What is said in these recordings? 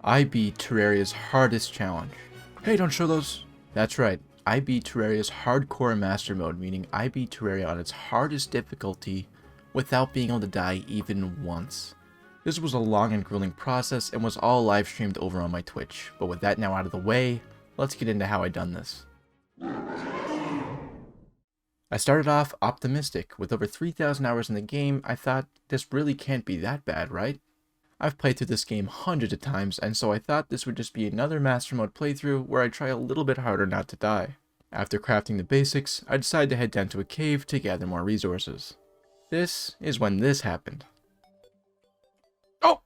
I beat Terraria's hardest challenge. Hey, don't show those! That's right, I beat Terraria's hardcore master mode, meaning I beat Terraria on its hardest difficulty without being able to die even once. This was a long and grueling process and was all live streamed over on my Twitch, but with that now out of the way, let's get into how I done this. I started off optimistic. With over 3,000 hours in the game, I thought this really can't be that bad, right? I've played through this game hundreds of times, and so I thought this would just be another Master Mode playthrough where I try a little bit harder not to die. After crafting the basics, I decided to head down to a cave to gather more resources. This is when this happened. Oh!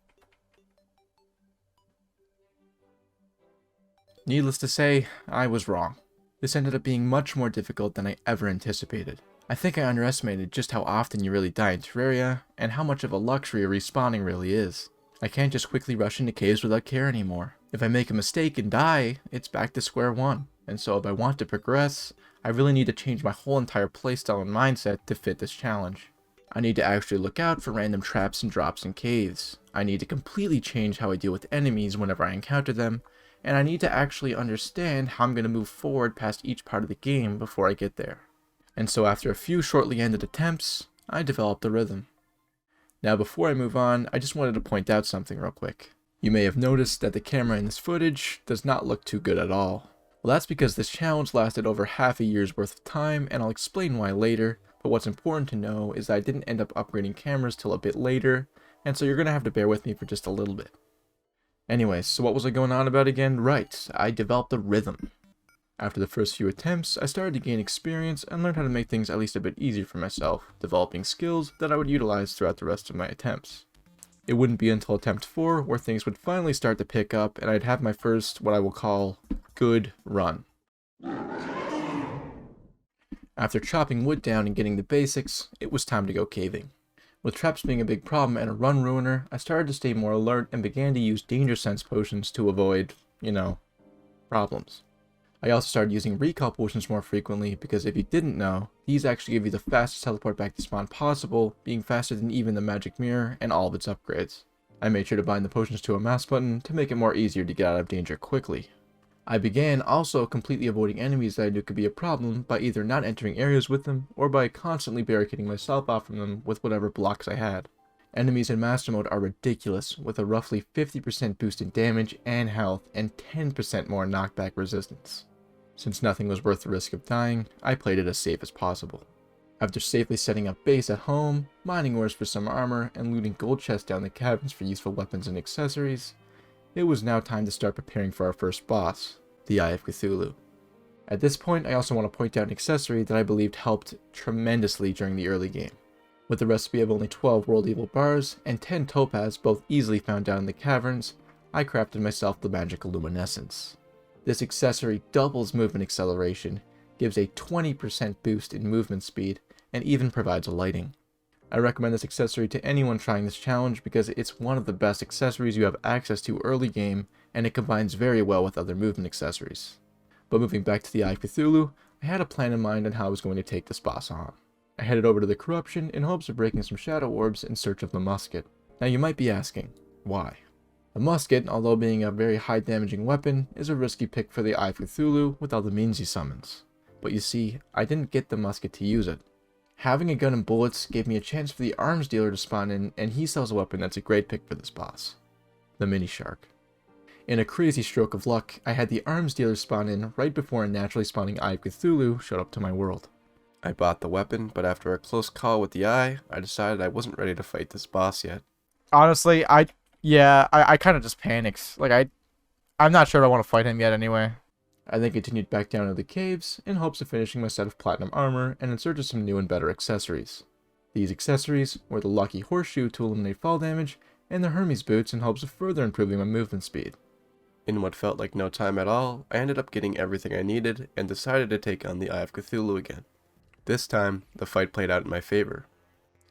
Needless to say, I was wrong. This ended up being much more difficult than I ever anticipated. I think I underestimated just how often you really die in Terraria, and how much of a luxury respawning really is. I can't just quickly rush into caves without care anymore. If I make a mistake and die, it's back to square one. And so if I want to progress, I really need to change my whole entire playstyle and mindset to fit this challenge. I need to actually look out for random traps and drops in caves. I need to completely change how I deal with enemies whenever I encounter them, and I need to actually understand how I'm going to move forward past each part of the game before I get there. And so after a few shortly ended attempts, I developed a rhythm. Now before I move on, I just wanted to point out something real quick. You may have noticed that the camera in this footage does not look too good at all. Well, that's because this challenge lasted over half a year's worth of time, and I'll explain why later, but what's important to know is that I didn't end up upgrading cameras till a bit later, and so you're going to have to bear with me for just a little bit. Anyways, so what was I going on about again? Right, I developed a rhythm. After the first few attempts, I started to gain experience and learned how to make things at least a bit easier for myself, developing skills that I would utilize throughout the rest of my attempts. It wouldn't be until attempt 4 where things would finally start to pick up and I'd have my first, what I will call, good run. After chopping wood down and getting the basics, it was time to go caving. With traps being a big problem and a run ruiner, I started to stay more alert and began to use danger sense potions to avoid, problems. I also started using recall potions more frequently because if you didn't know, these actually give you the fastest teleport back to spawn possible, being faster than even the magic mirror and all of its upgrades. I made sure to bind the potions to a mouse button to make it more easier to get out of danger quickly. I began also completely avoiding enemies that I knew could be a problem by either not entering areas with them or by constantly barricading myself off from them with whatever blocks I had. Enemies in Master Mode are ridiculous, with a roughly 50% boost in damage and health and 10% more knockback resistance. Since nothing was worth the risk of dying, I played it as safe as possible. After safely setting up base at home, mining ores for some armor, and looting gold chests down the caverns for useful weapons and accessories, it was now time to start preparing for our first boss, the Eye of Cthulhu. At this point, I also want to point out an accessory that I believed helped tremendously during the early game. With a recipe of only 12 world evil bars and 10 topaz both easily found down in the caverns, I crafted myself the magical luminescence. This accessory doubles movement acceleration, gives a 20% boost in movement speed, and even provides a lighting. I recommend this accessory to anyone trying this challenge because it's one of the best accessories you have access to early game, and it combines very well with other movement accessories. But moving back to the Eye of Cthulhu, I had a plan in mind on how I was going to take this boss on. I headed over to the Corruption in hopes of breaking some shadow orbs in search of the musket. Now you might be asking, why? The musket, although being a very high damaging weapon, is a risky pick for the Eye of Cthulhu with all the means he summons. But you see, I didn't get the musket to use it. Having a gun and bullets gave me a chance for the arms dealer to spawn in, and he sells a weapon that's a great pick for this boss. The Mini Shark. In a crazy stroke of luck, I had the arms dealer spawn in right before a naturally spawning Eye of Cthulhu showed up to my world. I bought the weapon, but after a close call with the eye, I decided I wasn't ready to fight this boss yet. Honestly, I kind of just panicked. I'm not sure if I want to fight him yet anyway. I then continued back down to the caves in hopes of finishing my set of platinum armor and in search of some new and better accessories. These accessories were the Lucky Horseshoe to eliminate fall damage and the Hermes boots in hopes of further improving my movement speed. In what felt like no time at all, I ended up getting everything I needed and decided to take on the Eye of Cthulhu again. This time, the fight played out in my favor.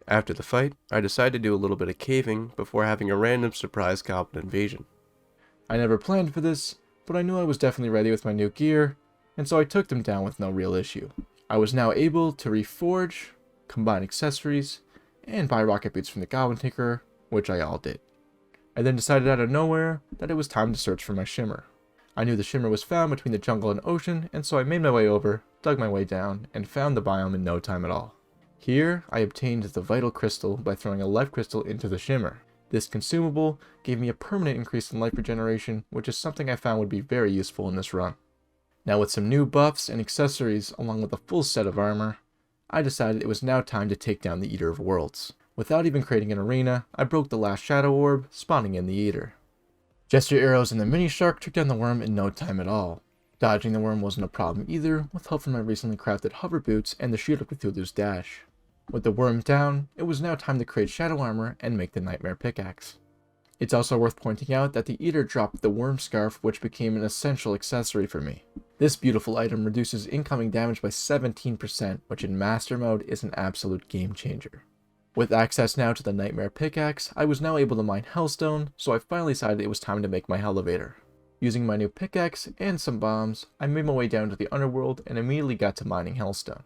After the fight, I decided to do a little bit of caving before having a random surprise goblin invasion. I never planned for this, but I knew I was definitely ready with my new gear, and so I took them down with no real issue. I was now able to reforge, combine accessories, and buy rocket boots from the Goblin Tinkerer, which I all did. I then decided out of nowhere that it was time to search for my shimmer. I knew the shimmer was found between the jungle and ocean, and so I made my way over, dug my way down, and found the biome in no time at all. Here, I obtained the vital crystal by throwing a life crystal into the shimmer. This consumable gave me a permanent increase in life regeneration, which is something I found would be very useful in this run. Now with some new buffs and accessories along with a full set of armor, I decided it was now time to take down the Eater of Worlds. Without even creating an arena, I broke the last shadow orb, spawning in the Eater. Gesture arrows and the mini shark took down the worm in no time at all. Dodging the worm wasn't a problem either, with help from my recently crafted hover boots and the shield of Cthulhu's dash. With the worm down, it was now time to create shadow armor and make the nightmare pickaxe. It's also worth pointing out that the Eater dropped the worm scarf, which became an essential accessory for me. This beautiful item reduces incoming damage by 17%, which in master mode is an absolute game changer. With access now to the nightmare pickaxe, I was now able to mine hellstone, so I finally decided it was time to make my elevator. Using my new pickaxe and some bombs, I made my way down to the underworld and immediately got to mining hellstone.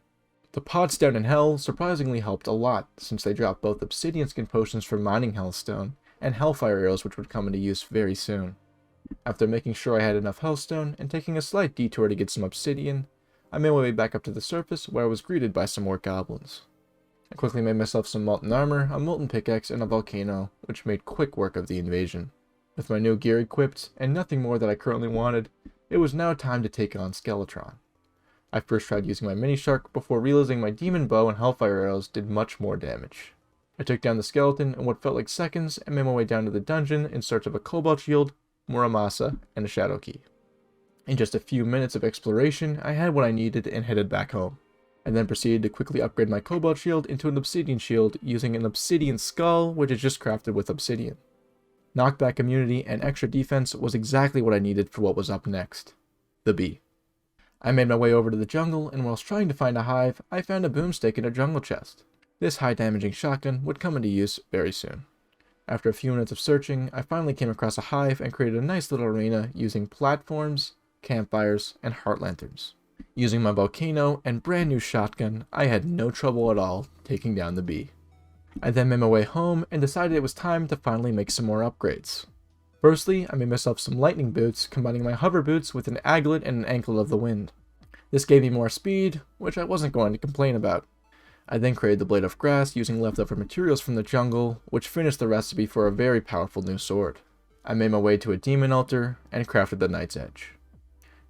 The pots down in hell surprisingly helped a lot, since they dropped both obsidian skin potions for mining hellstone, and hellfire arrows which would come into use very soon. After making sure I had enough hellstone, and taking a slight detour to get some obsidian, I made my way back up to the surface where I was greeted by some more goblins. I quickly made myself some molten armor, a molten pickaxe, and a volcano, which made quick work of the invasion. With my new gear equipped, and nothing more that I currently wanted, it was now time to take on Skeletron. I first tried using my mini shark before realizing my demon bow and hellfire arrows did much more damage. I took down the skeleton in what felt like seconds and made my way down to the dungeon in search of a cobalt shield, Muramasa, and a shadow key. In just a few minutes of exploration, I had what I needed and headed back home. I then proceeded to quickly upgrade my cobalt shield into an obsidian shield using an obsidian skull, which is just crafted with obsidian. Knockback immunity and extra defense was exactly what I needed for what was up next. The bee. I made my way over to the jungle, and whilst trying to find a hive, I found a boomstick in a jungle chest. This high-damaging shotgun would come into use very soon. After a few minutes of searching, I finally came across a hive and created a nice little arena using platforms, campfires, and heart lanterns. Using my volcano and brand new shotgun, I had no trouble at all taking down the bee. I then made my way home and decided it was time to finally make some more upgrades. Firstly, I made myself some lightning boots, combining my hover boots with an aglet and an anklet of the wind. This gave me more speed, which I wasn't going to complain about. I then created the blade of grass using leftover materials from the jungle, which finished the recipe for a very powerful new sword. I made my way to a demon altar and crafted the Night's Edge.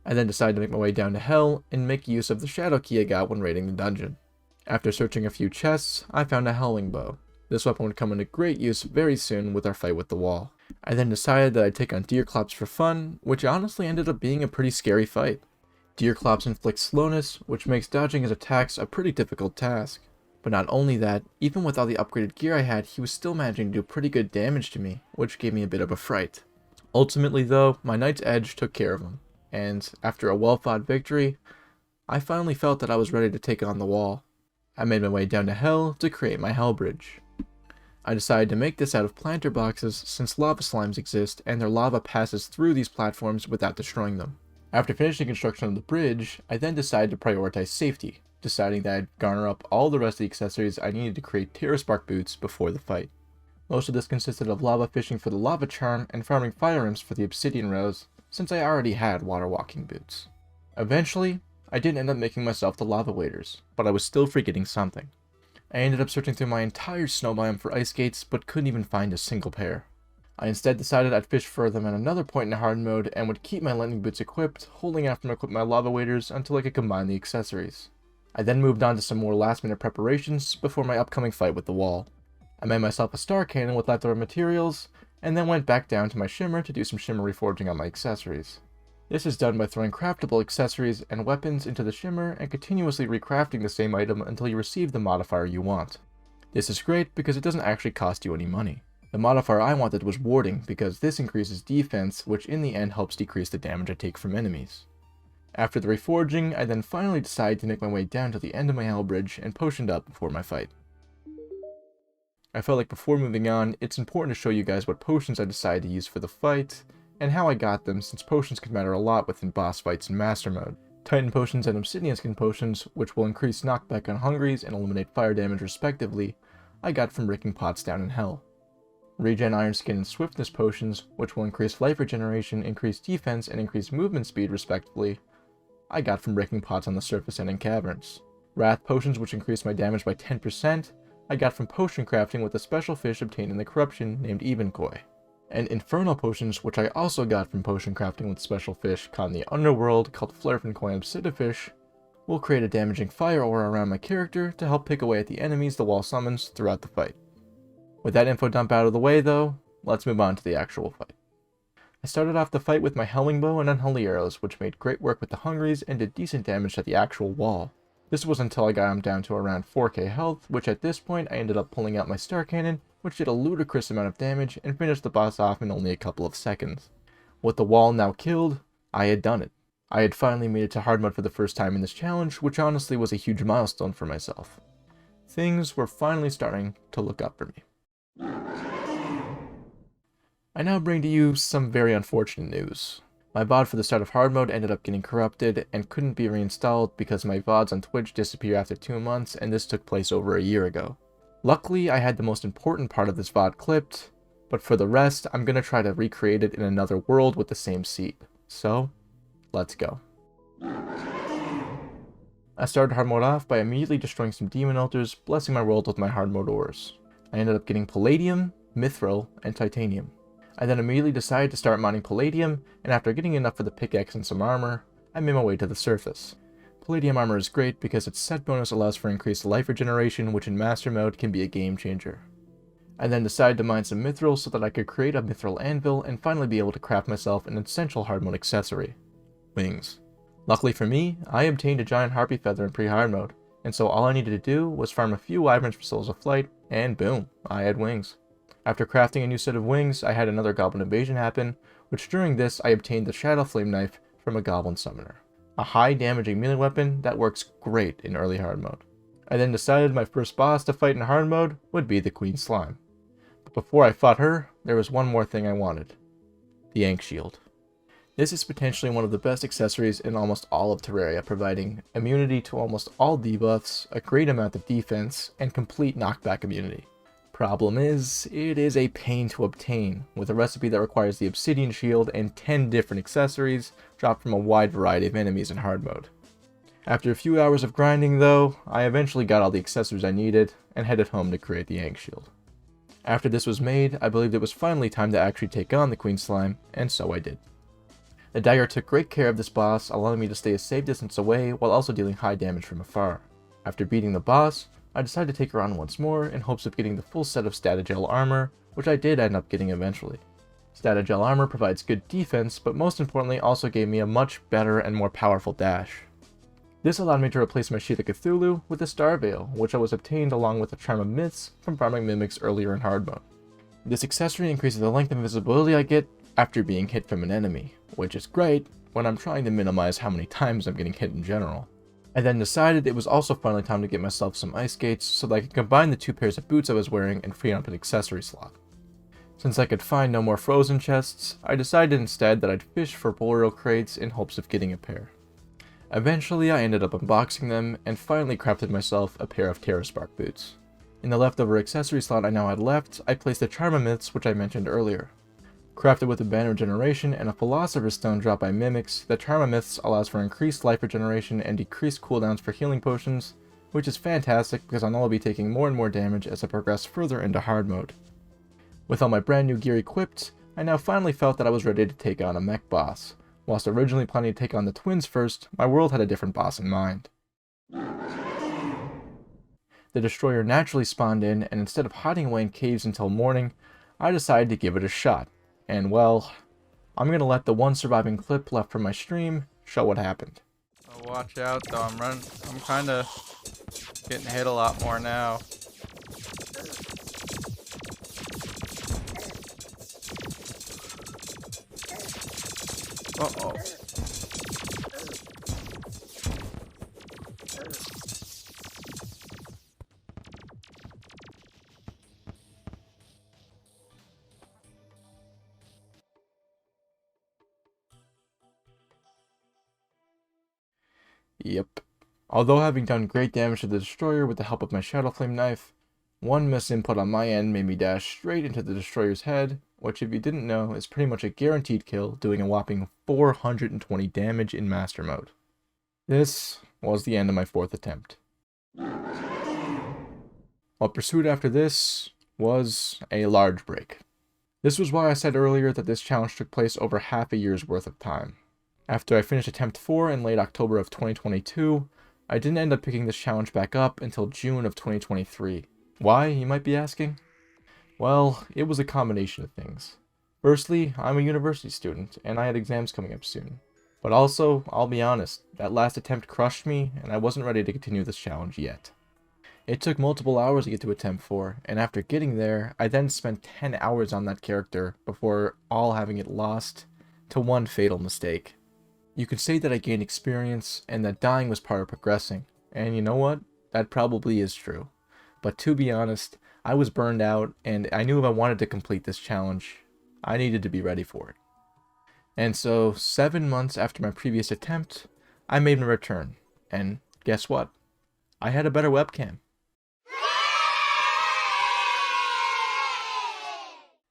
I then decided to make my way down to hell and make use of the shadow key I got when raiding the dungeon. After searching a few chests, I found a hellwing bow. This weapon would come into great use very soon with our fight with the wall. I then decided that I'd take on Deerclops for fun, which honestly ended up being a pretty scary fight. Deerclops inflict slowness, which makes dodging his attacks a pretty difficult task. But not only that, even with all the upgraded gear I had, he was still managing to do pretty good damage to me, which gave me a bit of a fright. Ultimately though, my Night's Edge took care of him, and after a well-fought victory, I finally felt that I was ready to take on the wall. I made my way down to hell to create my hell bridge. I decided to make this out of planter boxes since lava slimes exist and their lava passes through these platforms without destroying them. After finishing construction of the bridge, I then decided to prioritize safety, deciding that I'd garner up all the rest of the accessories I needed to create Terraspark boots before the fight. Most of this consisted of lava fishing for the lava charm and farming fire imps for the obsidian rose, since I already had water walking boots. Eventually, I did end up making myself the lava waders, but I was still forgetting something. I ended up searching through my entire snow biome for ice skates, but couldn't even find a single pair. I instead decided I'd fish for them at another point in hard mode and would keep my lightning boots equipped, holding out from equip my lava waders until I could combine the accessories. I then moved on to some more last minute preparations before my upcoming fight with the wall. I made myself a star cannon with leftover materials, and then went back down to my shimmer to do some shimmer reforging on my accessories. This is done by throwing craftable accessories and weapons into the shimmer and continuously recrafting the same item until you receive the modifier you want. This is great because it doesn't actually cost you any money. The modifier I wanted was warding because this increases defense, which in the end helps decrease the damage I take from enemies. After the reforging, I then finally decided to make my way down to the end of my hell bridge and potioned up before my fight. I felt like before moving on, it's important to show you guys what potions I decided to use for the fight, and how I got them since potions can matter a lot within boss fights in Master Mode. Titan potions and Obsidian Skin potions, which will increase knockback on Hungries and eliminate fire damage respectively, I got from raking pots down in Hell. regen iron skin and swiftness potions, which will increase life regeneration, increase defense, and increase movement speed respectively, I got from breaking pots on the surface and in caverns. Wrath potions, which increase my damage by 10%, I got from potion crafting with a special fish obtained in the corruption named Evenkoi. And infernal potions, which I also got from potion crafting with special fish caught in the underworld called Flerfencoy Obsidifish, will create a damaging fire aura around my character to help pick away at the enemies the wall summons throughout the fight. With that info dump out of the way though, let's move on to the actual fight. I started off the fight with my Helming Bow and Unholy Arrows, which made great work with the Hungries and did decent damage to the actual wall. This was until I got him down to around 4k health, which at this point I ended up pulling out my Star Cannon, which did a ludicrous amount of damage and finished the boss off in only a couple of seconds. With the wall now killed, I had done it. I had finally made it to hard mode for the first time in this challenge, which honestly was a huge milestone for myself. Things were finally starting to look up for me. I now bring to you some very unfortunate news. My VOD for the start of hard mode ended up getting corrupted and couldn't be reinstalled because my VODs on Twitch disappear after 2 months, and this took place over a year ago. Luckily, I had the most important part of this VOD clipped, but for the rest, I'm gonna try to recreate it in another world with the same seed. So, let's go. I started hard mode off by immediately destroying some demon altars, blessing my world with my hard mode ores. I ended up getting palladium, mithril, and titanium. I then immediately decided to start mining palladium, and after getting enough for the pickaxe and some armor, I made my way to the surface. Palladium armor is great because its set bonus allows for increased life regeneration, which in master mode can be a game changer. I then decided to mine some mithril so that I could create a mithril anvil and finally be able to craft myself an essential hard mode accessory: wings. Luckily for me, I obtained a giant harpy feather in pre-hard mode, and so all I needed to do was farm a few wyverns for souls of flight, and boom, I had wings. After crafting a new set of wings, I had another goblin invasion happen, which during this I obtained the Shadow Flame Knife from a goblin summoner. A high damaging melee weapon that works great in early hard mode. I then decided my first boss to fight in hard mode would be the Queen Slime. But before I fought her, there was one more thing I wanted: the Ankh Shield. This is potentially one of the best accessories in almost all of Terraria, providing immunity to almost all debuffs, a great amount of defense, and complete knockback immunity. Problem is, it is a pain to obtain, with a recipe that requires the obsidian shield and 10 different accessories dropped from a wide variety of enemies in hard mode. After a few hours of grinding though, I eventually got all the accessories I needed and headed home to create the Ankh Shield. After this was made, I believed it was finally time to actually take on the Queen Slime, and so I did. The dagger took great care of this boss, allowing me to stay a safe distance away while also dealing high damage from afar. After beating the boss, I decided to take her on once more in hopes of getting the full set of Statagel armor, which I did end up getting eventually. Statagel armor provides good defense, but most importantly also gave me a much better and more powerful dash. This allowed me to replace my Sheath of Cthulhu with a Star Veil, which I was obtained along with the Charm of Myths from farming mimics earlier in hard mode. This accessory increases the length of invisibility I get after being hit from an enemy, which is great when I'm trying to minimize how many times I'm getting hit in general. I then decided it was also finally time to get myself some ice skates so that I could combine the 2 pairs of boots I was wearing and free up an accessory slot. Since I could find no more frozen chests, I decided instead that I'd fish for burial crates in hopes of getting a pair. Eventually I ended up unboxing them and finally crafted myself a pair of Terra Spark boots. In the leftover accessory slot I now had left, I placed the Charm of Myths, which I mentioned earlier. Crafted with a Banner Regeneration and a Philosopher's Stone dropped by mimics, the Charm of Myths allows for increased life regeneration and decreased cooldowns for healing potions, which is fantastic because I know I'll be taking more and more damage as I progress further into hard mode. With all my brand new gear equipped, I now finally felt that I was ready to take on a mech boss. Whilst originally planning to take on the twins first, my world had a different boss in mind. The Destroyer naturally spawned in, and instead of hiding away in caves until morning, I decided to give it a shot. And well, I'm gonna let the one surviving clip left from my stream show what happened. Oh, watch out though, I'm kinda getting hit a lot more now. Uh-oh. Yep. Although having done great damage to the Destroyer with the help of my Shadow Flame Knife, One misinput on my end made me dash straight into the destroyer's head, which if you didn't know is pretty much a guaranteed kill, doing a whopping 420 damage in master mode. This was the end of my 4th attempt. What pursued after this was a large break. This was why I said earlier that this challenge took place over half a year's worth of time. After I finished attempt 4 in late October of 2022, I didn't end up picking this challenge back up until June of 2023. Why, you might be asking? Well, it was a combination of things. Firstly, I'm a university student, and I had exams coming up soon. But also, I'll be honest, that last attempt crushed me, and I wasn't ready to continue this challenge yet. It took multiple hours to get to attempt 4, and after getting there, I then spent 10 hours on that character before all having it lost to one fatal mistake. You could say that I gained experience, and that dying was part of progressing, and you know what? That probably is true. But to be honest, I was burned out, and I knew if I wanted to complete this challenge, I needed to be ready for it. And so, 7 months after my previous attempt, I made my return, and guess what? I had a better webcam.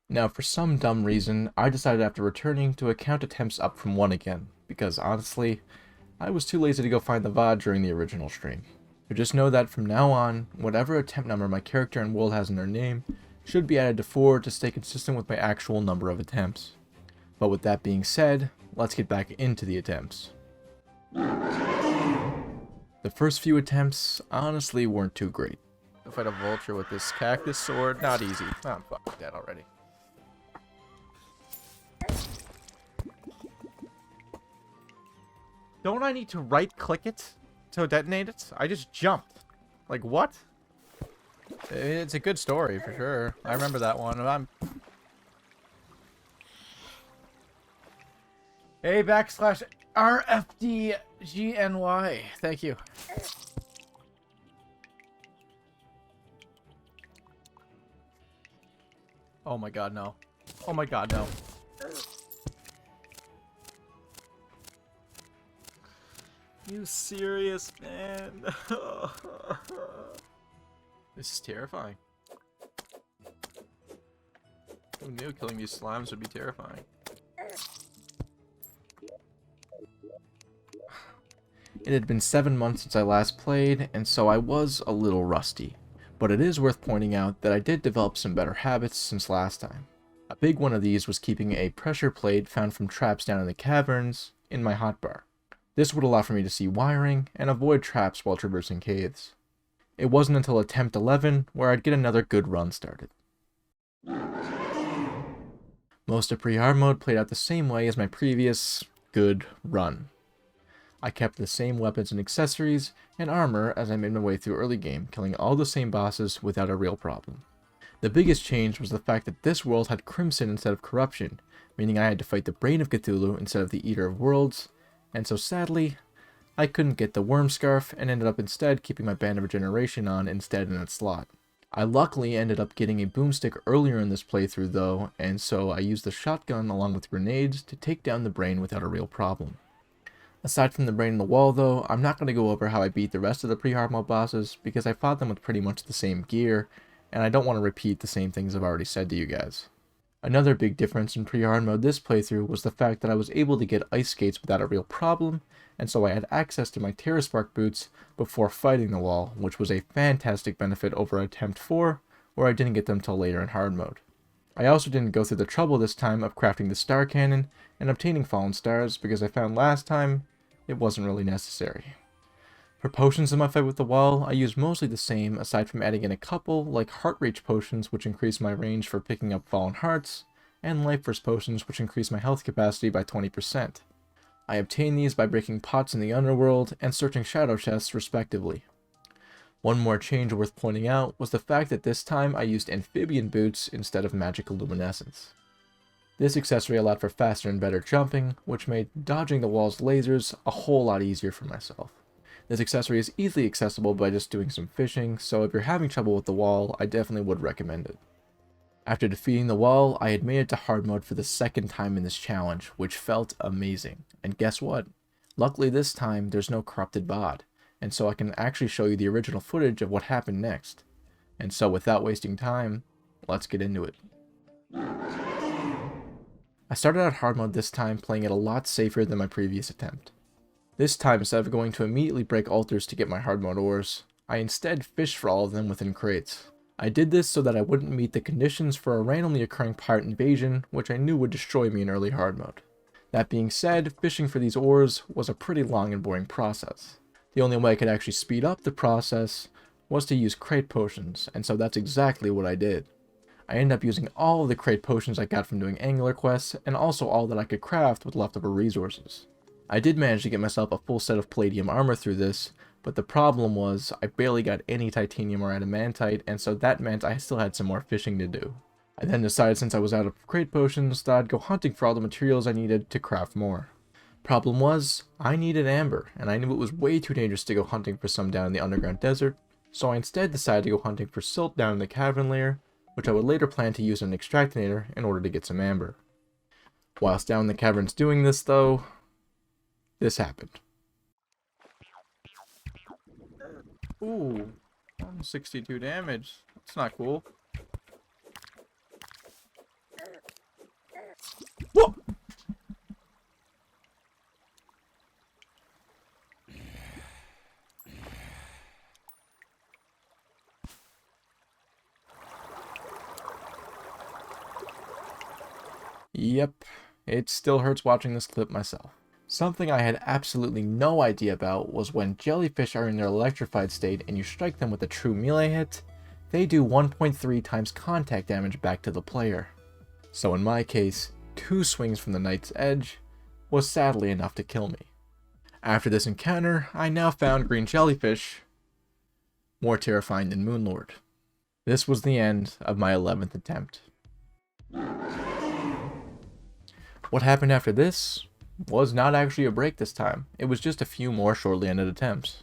Now, for some dumb reason, I decided after returning to count attempts up from 1 again, because honestly, I was too lazy to go find the VOD during the original stream. But just know that from now on, whatever attempt number my character and world has in their name should be added to 4 to stay consistent with my actual number of attempts. But with that being said, let's get back into the attempts. The first few attempts honestly weren't too great. To fight a vulture with this cactus sword, not easy. I'm fucking dead already. Don't I need to right-click it to detonate it? I just jumped. Like, what? It's a good story, for sure. I remember that one. A/RFDGNY. Thank you. Oh my god, no. Oh my god, no. You serious, man? This is terrifying. Who knew killing these slimes would be terrifying? It had been 7 months since I last played, and so I was a little rusty. But it is worth pointing out that I did develop some better habits since last time. A big one of these was keeping a pressure plate found from traps down in the caverns in my hotbar. This would allow for me to see wiring and avoid traps while traversing caves. It wasn't until attempt 11 where I'd get another good run started. Most of Pre-Hardmode played out the same way as my previous good run. I kept the same weapons and accessories and armor as I made my way through early game, killing all the same bosses without a real problem. The biggest change was the fact that this world had Crimson instead of Corruption, meaning I had to fight the Brain of Cthulhu instead of the Eater of Worlds, and so sadly, I couldn't get the Worm Scarf and ended up instead keeping my Band of Regeneration on instead in its slot. I luckily ended up getting a boomstick earlier in this playthrough though, and so I used the shotgun along with grenades to take down the Brain without a real problem. Aside from the Brain in the wall though, I'm not going to go over how I beat the rest of the Pre-Hardmode bosses because I fought them with pretty much the same gear, and I don't want to repeat the same things I've already said to you guys. Another big difference in Pre-Hardmode this playthrough was the fact that I was able to get ice skates without a real problem, and so I had access to my Terraspark boots before fighting the wall, which was a fantastic benefit over attempt 4, where I didn't get them till later in hard mode. I also didn't go through the trouble this time of crafting the star cannon and obtaining fallen stars because I found last time it wasn't really necessary. For potions in my fight with the wall, I used mostly the same aside from adding in a couple like Heart Rage potions which increase my range for picking up fallen hearts, and Life Force potions which increase my health capacity by 20%. I obtained these by breaking pots in the underworld and searching shadow chests respectively. One more change worth pointing out was the fact that this time I used amphibian boots instead of magical luminescence. This accessory allowed for faster and better jumping, which made dodging the wall's lasers a whole lot easier for myself. This accessory is easily accessible by just doing some fishing, so if you're having trouble with the wall, I definitely would recommend it. After defeating the wall, I had made it to hard mode for the second time in this challenge, which felt amazing. And guess what? Luckily this time, there's no corrupted VOD, and so I can actually show you the original footage of what happened next. And so without wasting time, let's get into it. I started out hard mode this time, playing it a lot safer than my previous attempt. This time, instead of going to immediately break altars to get my hard mode ores, I instead fished for all of them within crates. I did this so that I wouldn't meet the conditions for a randomly occurring pirate invasion, which I knew would destroy me in early hard mode. That being said, fishing for these ores was a pretty long and boring process. The only way I could actually speed up the process was to use crate potions, and so that's exactly what I did. I ended up using all of the crate potions I got from doing angler quests, and also all that I could craft with leftover resources. I did manage to get myself a full set of palladium armor through this, but the problem was I barely got any titanium or adamantite, and so that meant I still had some more fishing to do. I then decided, since I was out of crate potions, that I'd go hunting for all the materials I needed to craft more. Problem was, I needed amber, and I knew it was way too dangerous to go hunting for some down in the underground desert, so I instead decided to go hunting for silt down in the cavern layer, which I would later plan to use an extractinator in order to get some amber. Whilst down in the caverns doing this though, this happened. Ooh, 162 damage. That's not cool. Whoa! Yep, it still hurts watching this clip myself. Something I had absolutely no idea about was when jellyfish are in their electrified state and you strike them with a true melee hit, they do 1.3 times contact damage back to the player. So in my case, 2 swings from the knight's edge was sadly enough to kill me. After this encounter, I now found green jellyfish more terrifying than Moonlord. This was the end of my 11th attempt. What happened after this was not actually a break this time. It was just a few more shortly ended attempts.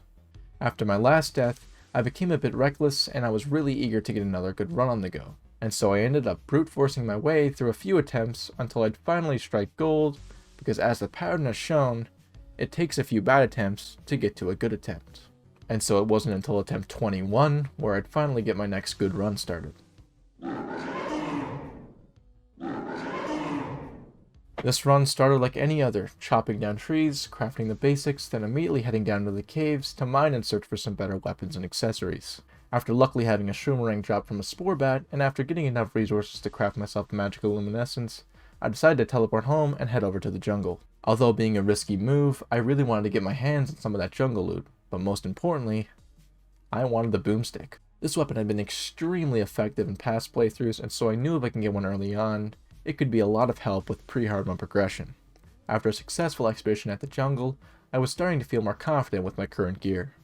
After my last death, I became a bit reckless and I was really eager to get another good run on the go. And so I ended up brute forcing my way through a few attempts until I'd finally strike gold, because as the pattern has shown, it takes a few bad attempts to get to a good attempt. And so it wasn't until attempt 21 where I'd finally get my next good run started. This run started like any other, chopping down trees, crafting the basics, then immediately heading down to the caves to mine and search for some better weapons and accessories. After luckily having a shroomerang drop from a spore bat, and after getting enough resources to craft myself a magical luminescence, I decided to teleport home and head over to the jungle. Although being a risky move, I really wanted to get my hands on some of that jungle loot, but most importantly, I wanted the boomstick. This weapon had been extremely effective in past playthroughs, and so I knew if I can get one early on, it could be a lot of help with pre-hardmode progression. After a successful expedition at the jungle, I was starting to feel more confident with my current gear.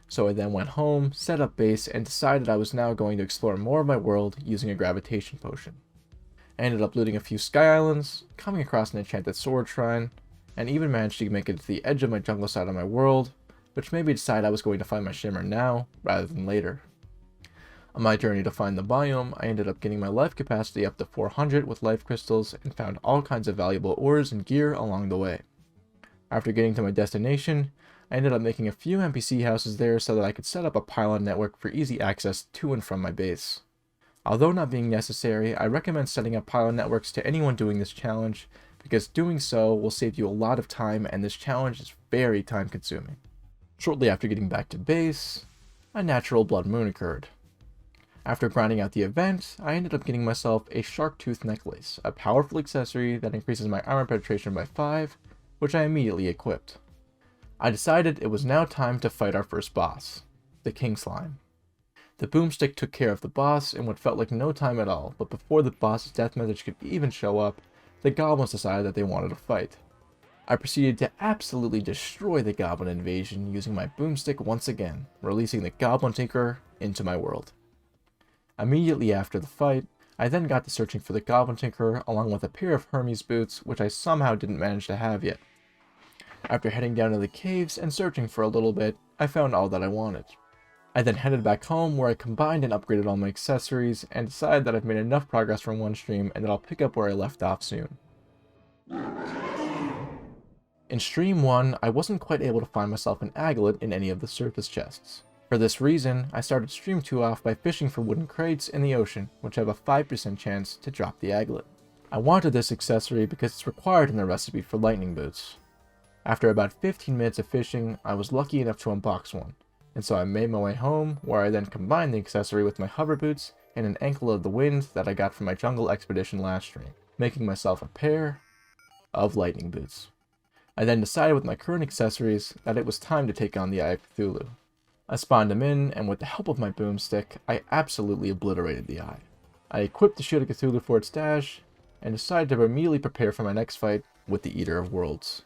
So I then went home, set up base, and decided I was now going to explore more of my world using a gravitation potion. I ended up looting a few sky islands, coming across an enchanted sword shrine, and even managed to make it to the edge of my jungle side of my world, which made me decide I was going to find my shimmer now, rather than later. On my journey to find the biome, I ended up getting my life capacity up to 400 with life crystals and found all kinds of valuable ores and gear along the way. After getting to my destination, I ended up making a few NPC houses there so that I could set up a pylon network for easy access to and from my base. Although not being necessary, I recommend setting up pylon networks to anyone doing this challenge, because doing so will save you a lot of time and this challenge is very time consuming. Shortly after getting back to base, a natural blood moon occurred. After grinding out the event, I ended up getting myself a shark tooth necklace, a powerful accessory that increases my armor penetration by 5, which I immediately equipped. I decided it was now time to fight our first boss, the King Slime. The boomstick took care of the boss in what felt like no time at all, but before the boss's death message could even show up, the goblins decided that they wanted to fight. I proceeded to absolutely destroy the goblin invasion using my boomstick once again, releasing the Goblin Tinkerer into my world. Immediately after the fight, I then got to searching for the Goblin Tinkerer along with a pair of Hermes boots, which I somehow didn't manage to have yet. After heading down to the caves and searching for a little bit, I found all that I wanted. I then headed back home where I combined and upgraded all my accessories and decided that I've made enough progress from one stream and that I'll pick up where I left off soon. In stream 1, I wasn't quite able to find myself an aglet in any of the surface chests. For this reason, I started Stream 2 off by fishing for wooden crates in the ocean, which have a 5% chance to drop the aglet. I wanted this accessory because it's required in the recipe for lightning boots. After about 15 minutes of fishing, I was lucky enough to unbox one, and so I made my way home, where I then combined the accessory with my hover boots and an ankle of the wind that I got from my jungle expedition last stream, making myself a pair of lightning boots. I then decided with my current accessories that it was time to take on the Eye of Cthulhu. I spawned him in, and with the help of my boomstick, I absolutely obliterated the eye. I equipped the Shield of Cthulhu for its dash, and decided to immediately prepare for my next fight with the Eater of Worlds.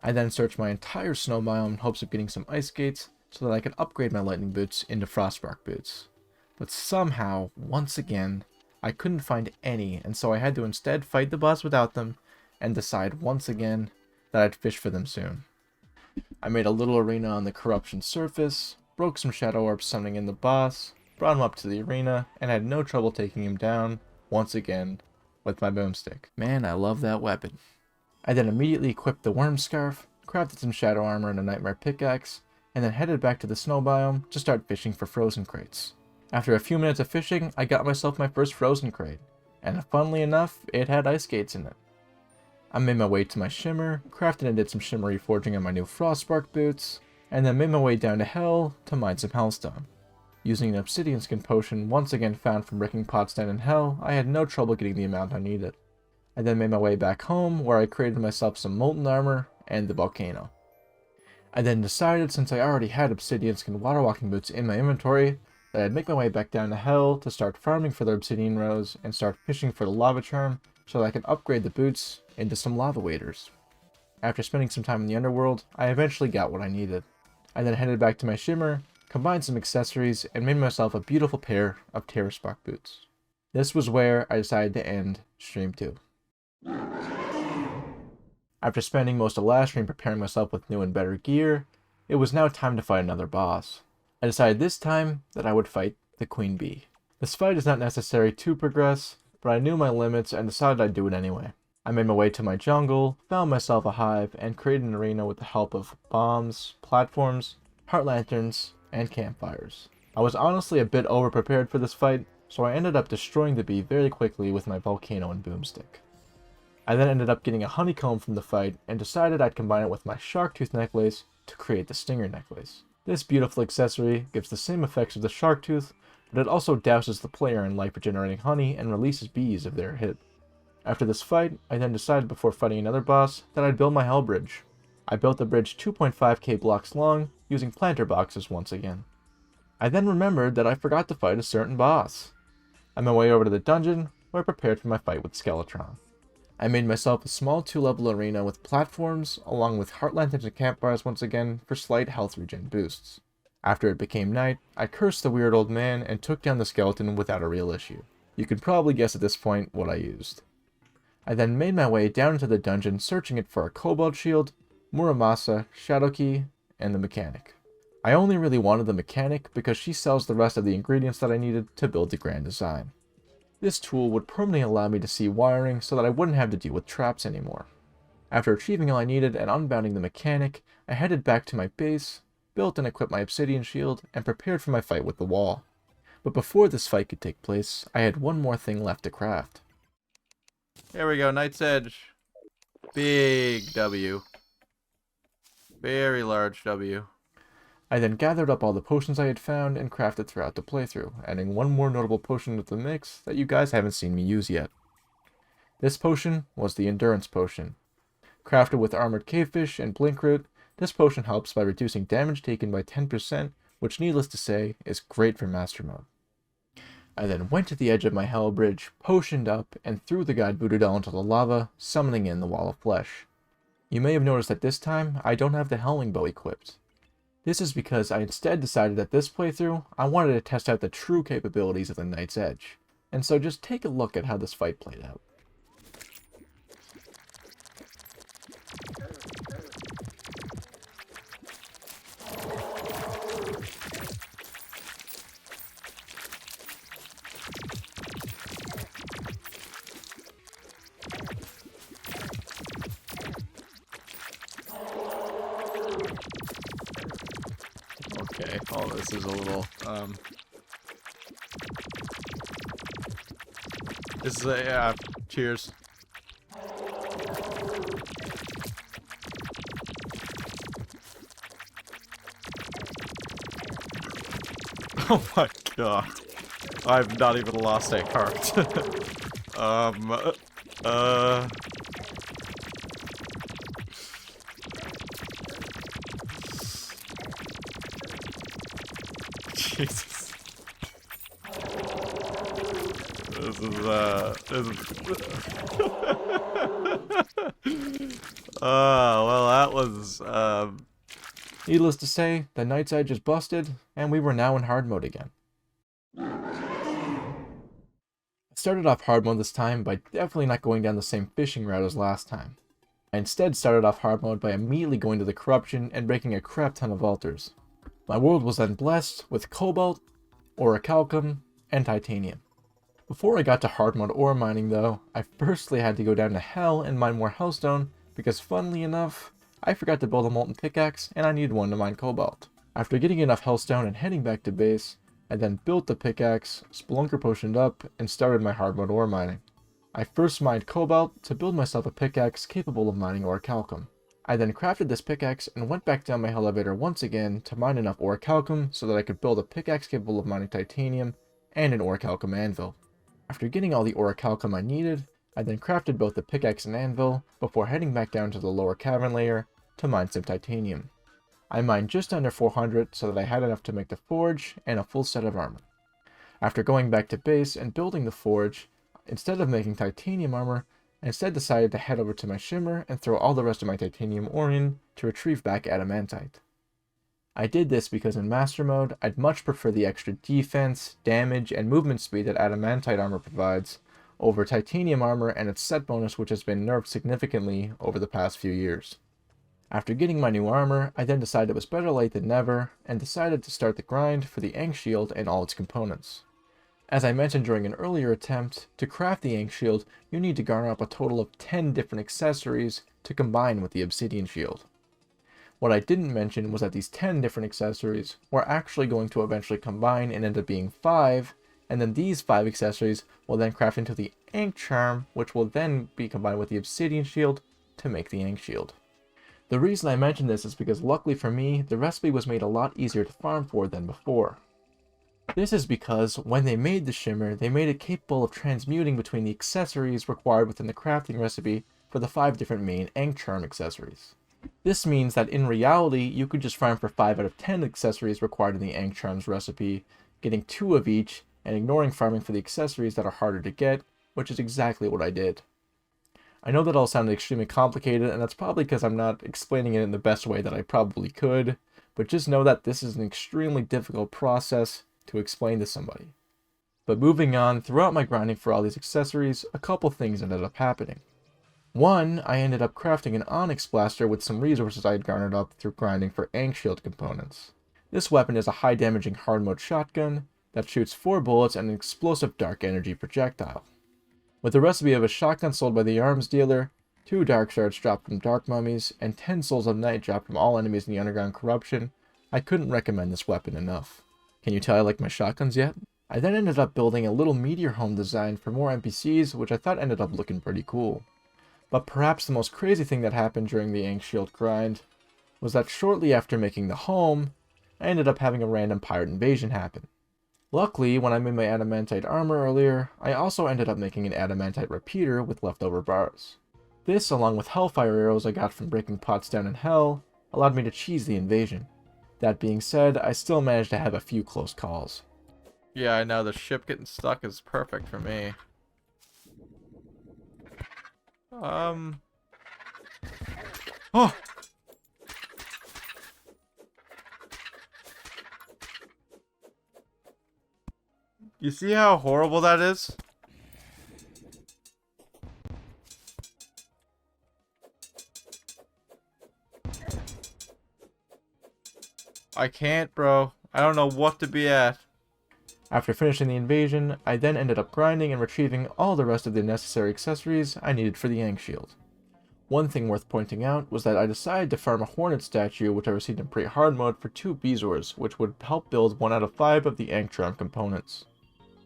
I then searched my entire snow biome in hopes of getting some ice skates so that I could upgrade my lightning boots into frostbark boots. But somehow, once again, I couldn't find any, and so I had to instead fight the boss without them, and decide once again that I'd fish for them soon. I made a little arena on the corruption surface, broke some shadow orbs summoning in the boss, brought him up to the arena, and had no trouble taking him down, once again, with my boomstick. Man, I love that weapon. I then immediately equipped the worm scarf, crafted some shadow armor and a nightmare pickaxe, and then headed back to the snow biome to start fishing for frozen crates. After a few minutes of fishing, I got myself my first frozen crate, and funnily enough, it had ice skates in it. I made my way to my shimmer, crafted and did some shimmery forging on my new frostbark boots, and then made my way down to hell to mine some hellstone. Using an obsidian skin potion once again found from wrecking pots down in hell, I had no trouble getting the amount I needed. I then made my way back home, where I created myself some molten armor and the volcano. I then decided, since I already had obsidian skin water walking boots in my inventory, that I'd make my way back down to hell to start farming for the obsidian rose and start fishing for the lava charm so that I could upgrade the boots into some lava waders. After spending some time in the underworld, I eventually got what I needed. I then headed back to my shimmer, combined some accessories, and made myself a beautiful pair of Terraspark boots. This was where I decided to end Stream 2. After spending most of last stream preparing myself with new and better gear, it was now time to fight another boss. I decided this time that I would fight the Queen Bee. This fight is not necessary to progress, but I knew my limits and decided I'd do it anyway. I made my way to my jungle, found myself a hive, and created an arena with the help of bombs, platforms, heart lanterns, and campfires. I was honestly a bit over-prepared for this fight, so I ended up destroying the bee very quickly with my volcano and boomstick. I then ended up getting a honeycomb from the fight, and decided I'd combine it with my shark tooth necklace to create the stinger necklace. This beautiful accessory gives the same effects of the shark tooth, but it also douses the player in life-regenerating honey and releases bees if they're hit. After this fight, I then decided before fighting another boss that I'd build my hell bridge. I built the bridge 2.5k blocks long, using planter boxes once again. I then remembered that I forgot to fight a certain boss. I made my way over to the dungeon, where I prepared for my fight with Skeletron. I made myself a small 2-level arena with platforms, along with heart lanterns and campfires once again for slight health regen boosts. After it became night, I cursed the weird old man and took down the skeleton without a real issue. You can probably guess at this point what I used. I then made my way down into the dungeon searching it for a Cobalt Shield, Muramasa, Shadow Key, and the Mechanic. I only really wanted the Mechanic because she sells the rest of the ingredients that I needed to build the grand design. This tool would permanently allow me to see wiring so that I wouldn't have to deal with traps anymore. After achieving all I needed and unbounding the Mechanic, I headed back to my base, built and equipped my obsidian shield, and prepared for my fight with the wall. But before this fight could take place, I had one more thing left to craft. Here we go, Knight's Edge. Big W. Very large W. I then gathered up all the potions I had found and crafted throughout the playthrough, adding one more notable potion to the mix that you guys haven't seen me use yet. This potion was the Endurance Potion. Crafted with Armored Cavefish and Blinkroot, this potion helps by reducing damage taken by 10%, which needless to say, is great for Master Mode. I then went to the edge of my Hell Bridge, potioned up, and threw the god Voodoo into the lava, summoning in the Wall of Flesh. You may have noticed that this time, I don't have the Howling Bow equipped. This is because I instead decided that this playthrough, I wanted to test out the true capabilities of the Knight's Edge, and so just take a look at how this fight played out. Okay. Oh, this is a little, this is a, yeah, cheers. Oh my god. I've not even lost a heart. Jesus. This well, that was, needless to say, the night's edge is busted, and we were now in hard mode again. I started off hard mode this time by definitely not going down the same fishing route as last time. I instead started off hard mode by immediately going to the corruption and breaking a crap ton of altars. My world was then blessed with cobalt, orichalcum, and titanium. Before I got to hard mode ore mining though, I firstly had to go down to hell and mine more hellstone because funnily enough, I forgot to build a molten pickaxe and I needed one to mine cobalt. After getting enough hellstone and heading back to base, I then built the pickaxe, spelunker potioned up, and started my hard mode ore mining. I first mined cobalt to build myself a pickaxe capable of mining orichalcum. I then crafted this pickaxe and went back down my elevator once again to mine enough orichalcum so that I could build a pickaxe capable of mining titanium and an orichalcum anvil. After getting all the orichalcum I needed, I then crafted both the pickaxe and anvil before heading back down to the lower cavern layer to mine some titanium. I mined just under 400 so that I had enough to make the forge and a full set of armor. After going back to base and building the forge, instead of making titanium armor, I instead decided to head over to my shimmer and throw all the rest of my titanium ore in to retrieve back adamantite. I did this because in master mode, I'd much prefer the extra defense, damage, and movement speed that adamantite armor provides over titanium armor and its set bonus, which has been nerfed significantly over the past few years. After getting my new armor, I then decided it was better late than never, and decided to start the grind for the Ankh shield and all its components. As I mentioned during an earlier attempt, to craft the Ankh shield, you need to garner up a total of 10 different accessories to combine with the obsidian shield. What I didn't mention was that these 10 different accessories were actually going to eventually combine and end up being 5, and then these 5 accessories will then craft into the Ankh charm, which will then be combined with the obsidian shield to make the Ankh shield. The reason I mention this is because luckily for me, the recipe was made a lot easier to farm for than before. This is because when they made the shimmer, they made it capable of transmuting between the accessories required within the crafting recipe for the 5 different main Ankh charm accessories. This means that in reality, you could just farm for 5 out of 10 accessories required in the Ankh charms recipe, getting 2 of each, and ignoring farming for the accessories that are harder to get, which is exactly what I did. I know that all sounded extremely complicated, and that's probably because I'm not explaining it in the best way that I probably could, but just know that this is an extremely difficult process to explain to somebody. But moving on, throughout my grinding for all these accessories, a couple things ended up happening. One, I ended up crafting an onyx blaster with some resources I had garnered up through grinding for Ankh shield components. This weapon is a high damaging hard mode shotgun that shoots 4 bullets and an explosive dark energy projectile. With the recipe of a shotgun sold by the arms dealer, 2 dark shards dropped from dark mummies, and 10 souls of night dropped from all enemies in the underground corruption, I couldn't recommend this weapon enough. Can you tell I like my shotguns yet? I then ended up building a little meteor home design for more NPCs, which I thought ended up looking pretty cool. But perhaps the most crazy thing that happened during the Ankh shield grind was that shortly after making the home, I ended up having a random pirate invasion happen. Luckily, when I made my adamantite armor earlier, I also ended up making an adamantite repeater with leftover bars. This, along with hellfire arrows I got from breaking pots down in hell, allowed me to cheese the invasion. That being said, I still managed to have a few close calls. Yeah, I know, the ship getting stuck is perfect for me. Oh! You see how horrible that is? I can't, bro. I don't know what to be at. After finishing the invasion, I then ended up grinding and retrieving all the rest of the necessary accessories I needed for the Ankh shield. One thing worth pointing out was that I decided to farm a hornet statue which I received in Pre-Hardmode for 2 Bezoars, which would help build 1 out of 5 of the Anctron components.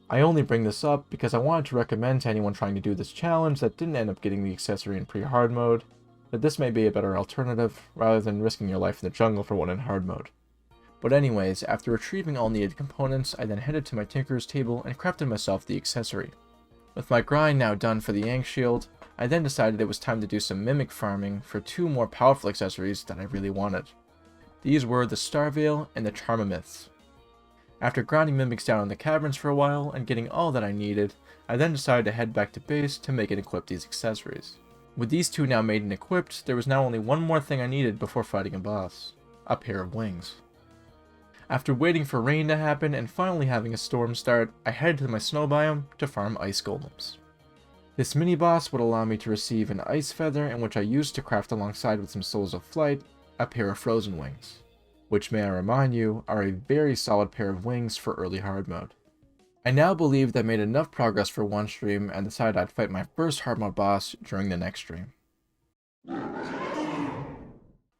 I only bring this up because I wanted to recommend to anyone trying to do this challenge that didn't end up getting the accessory in Pre-Hard Mode, that this may be a better alternative, rather than risking your life in the jungle for one in Hard Mode. But anyways, after retrieving all needed components, I then headed to my Tinker's table and crafted myself the accessory. With my grind now done for the Ankh Shield, I then decided it was time to do some mimic farming for 2 more powerful accessories that I really wanted. These were the Starveil and the Charmamyths. After grinding mimics down in the caverns for a while and getting all that I needed, I then decided to head back to base to make and equip these accessories. With these 2 now made and equipped, there was now only one more thing I needed before fighting a boss: a pair of wings. After waiting for rain to happen and finally having a storm start, I headed to my snow biome to farm ice golems. This mini boss would allow me to receive an ice feather, in which I used to craft alongside with some souls of flight, a pair of frozen wings, which, may I remind you, are a very solid pair of wings for early hard mode. I now believed I made enough progress for one stream and decided I'd fight my first hard mode boss during the next stream.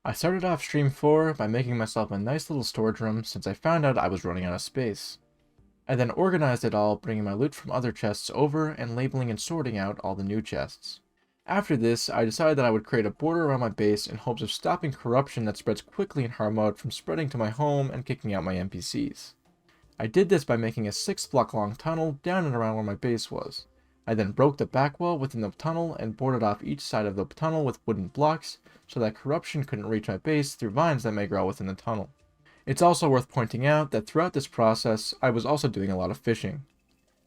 I started off stream 4 by making myself a nice little storage room since I found out I was running out of space. I then organized it all, bringing my loot from other chests over and labeling and sorting out all the new chests. After this, I decided that I would create a border around my base in hopes of stopping corruption that spreads quickly in hard mode from spreading to my home and kicking out my NPCs. I did this by making a 6-block long tunnel down and around where my base was. I then broke the back wall within the tunnel and boarded off each side of the tunnel with wooden blocks so that corruption couldn't reach my base through vines that may grow within the tunnel. It's also worth pointing out that throughout this process, I was also doing a lot of fishing.